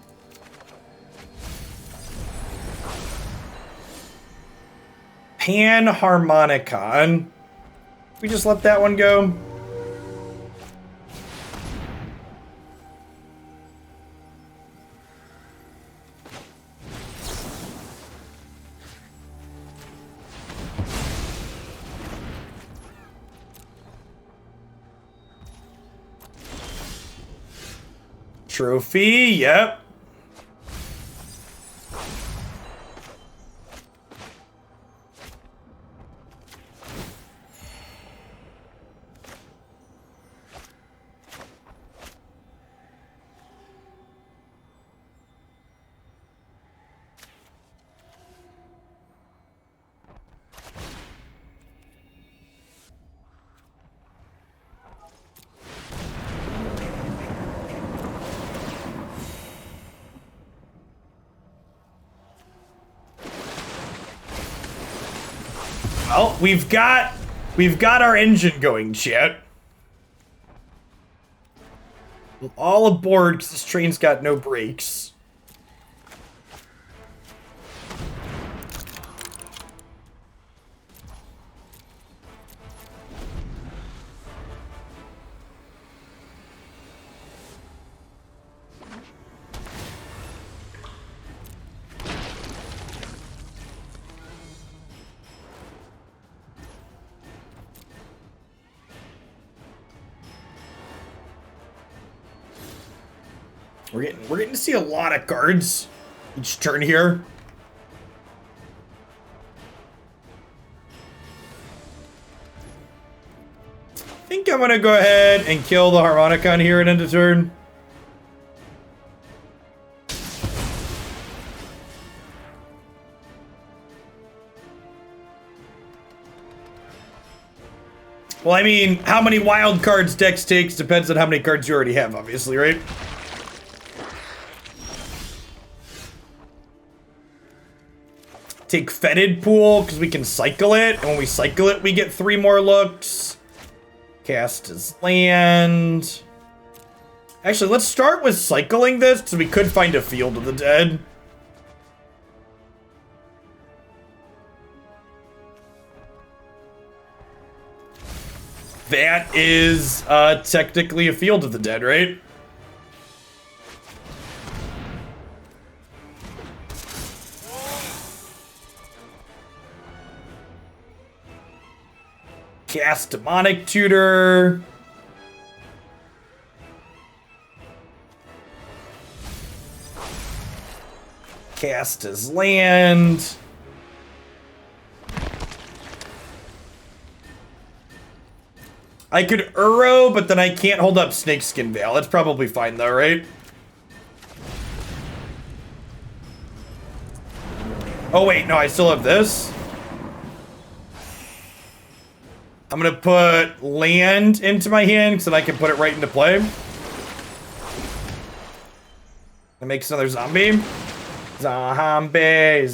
Panharmonicon. We just let that one go. Trophy, yep. Well, we've got our engine going, chat. All aboard, because this train's got no brakes. We're getting to see a lot of cards each turn here. I think I'm gonna go ahead and kill the Harmonicon here at end of turn. Well, I mean, how many wild cards Dex takes depends on how many cards you already have, obviously, right? Take Fetid Pool, because we can cycle it, and when we cycle it, we get 3 more looks. Cast as land. Actually, let's start with cycling this, because we could find a Field of the Dead. That is technically a Field of the Dead, right? Cast Demonic Tutor. Cast as land. I could Uro, but then I can't hold up Snakeskin Veil. That's probably fine though, right? Oh wait, no, I still have this. I'm gonna put land into my hand so that I can put it right into play. That makes another zombie. Zombie.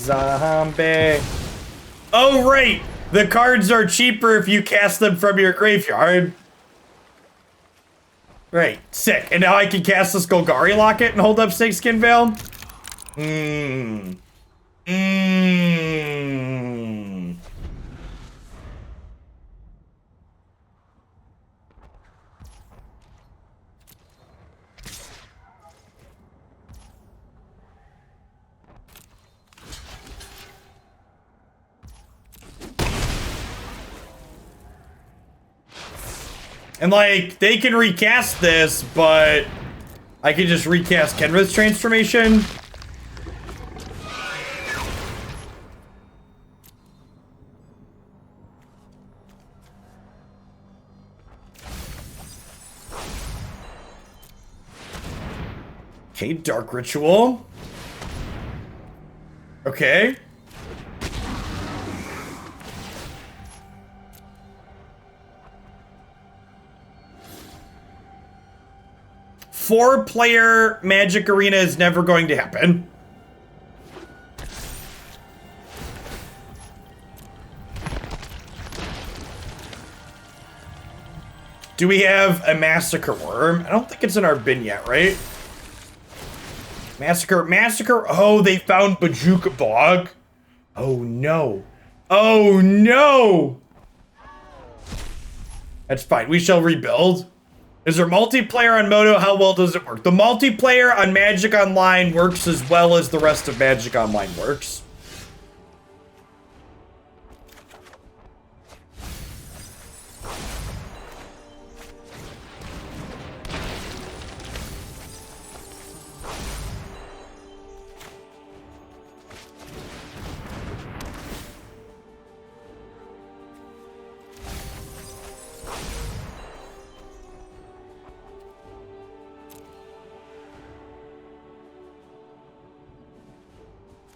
Oh, right. The cards are cheaper if you cast them from your graveyard. Right, sick. And now I can cast this Golgari Locket and hold up Snakeskin Veil? And, like, they can recast this, but I can just recast Kenrith's transformation. Okay, Dark Ritual. Okay. Four-player Magic Arena is never going to happen. Do we have a Massacre Worm? I don't think it's in our bin yet, right? Massacre. Oh, they found Bojuka Bog. Oh, no. Oh, no. That's fine. We shall rebuild. Is there multiplayer on Moto? How well does it work? The multiplayer on Magic Online works as well as the rest of Magic Online works.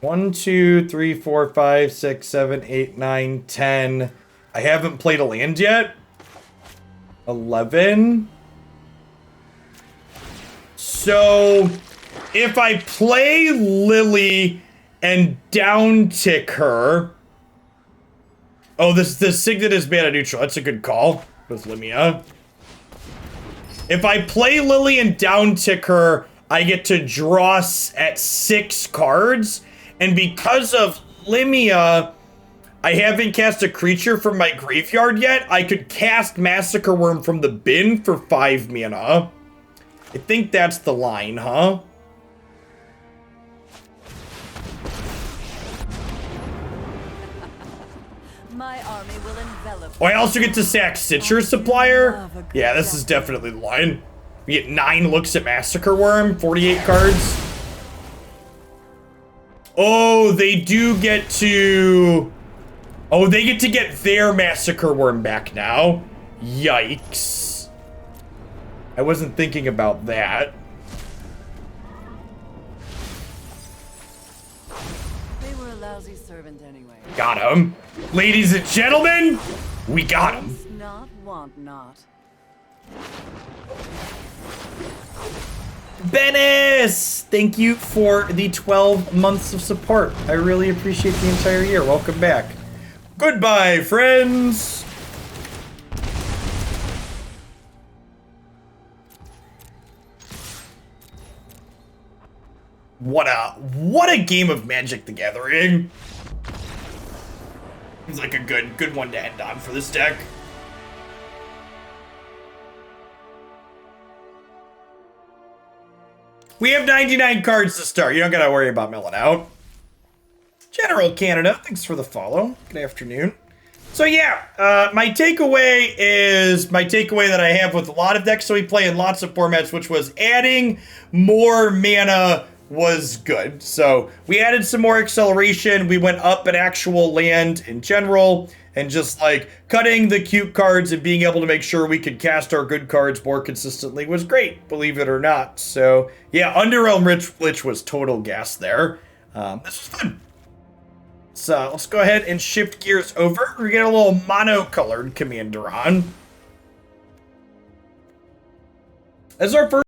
1, 2, 3, 4, 5, 6, 7, 8, 9, 10. I haven't played a land yet. 11. So, if I play Lily and down tick her... Oh, the Signet is mana neutral. That's a good call with Limia. If I play Lily and down tick her, I get to draw at 6 cards. And because of Limia, I haven't cast a creature from my graveyard yet. I could cast Massacre Worm from the bin for 5 mana. I think that's the line, huh? My army will envelop. Oh, I also get to sack Citrus Supplier? Yeah, this is definitely the line. We get 9 looks at Massacre Worm, 48 cards. Oh, they do get to... Oh, they get to get their Massacre Worm back now. Yikes. I wasn't thinking about that. They were a lousy servant anyway. Got him. Ladies and gentlemen, we got him. Waste not, want not. Bennis! Thank you for the 12 months of support. I really appreciate the entire year. Welcome back. Goodbye, friends! What a game of Magic the Gathering. It's like a good one to end on for this deck. We have 99 cards to start. You don't gotta worry about milling out. General Canada, thanks for the follow. Good afternoon. So yeah, my takeaway that I have with a lot of decks that we play in lots of formats, which was adding more mana was good. So we added some more acceleration. We went up an actual land in general, and just like cutting the cute cards and being able to make sure we could cast our good cards more consistently was great, believe it or not. So yeah, Underrealm Lich was total gas there. This was fun. So let's go ahead and shift gears over. We get a little mono-colored commander on. As our first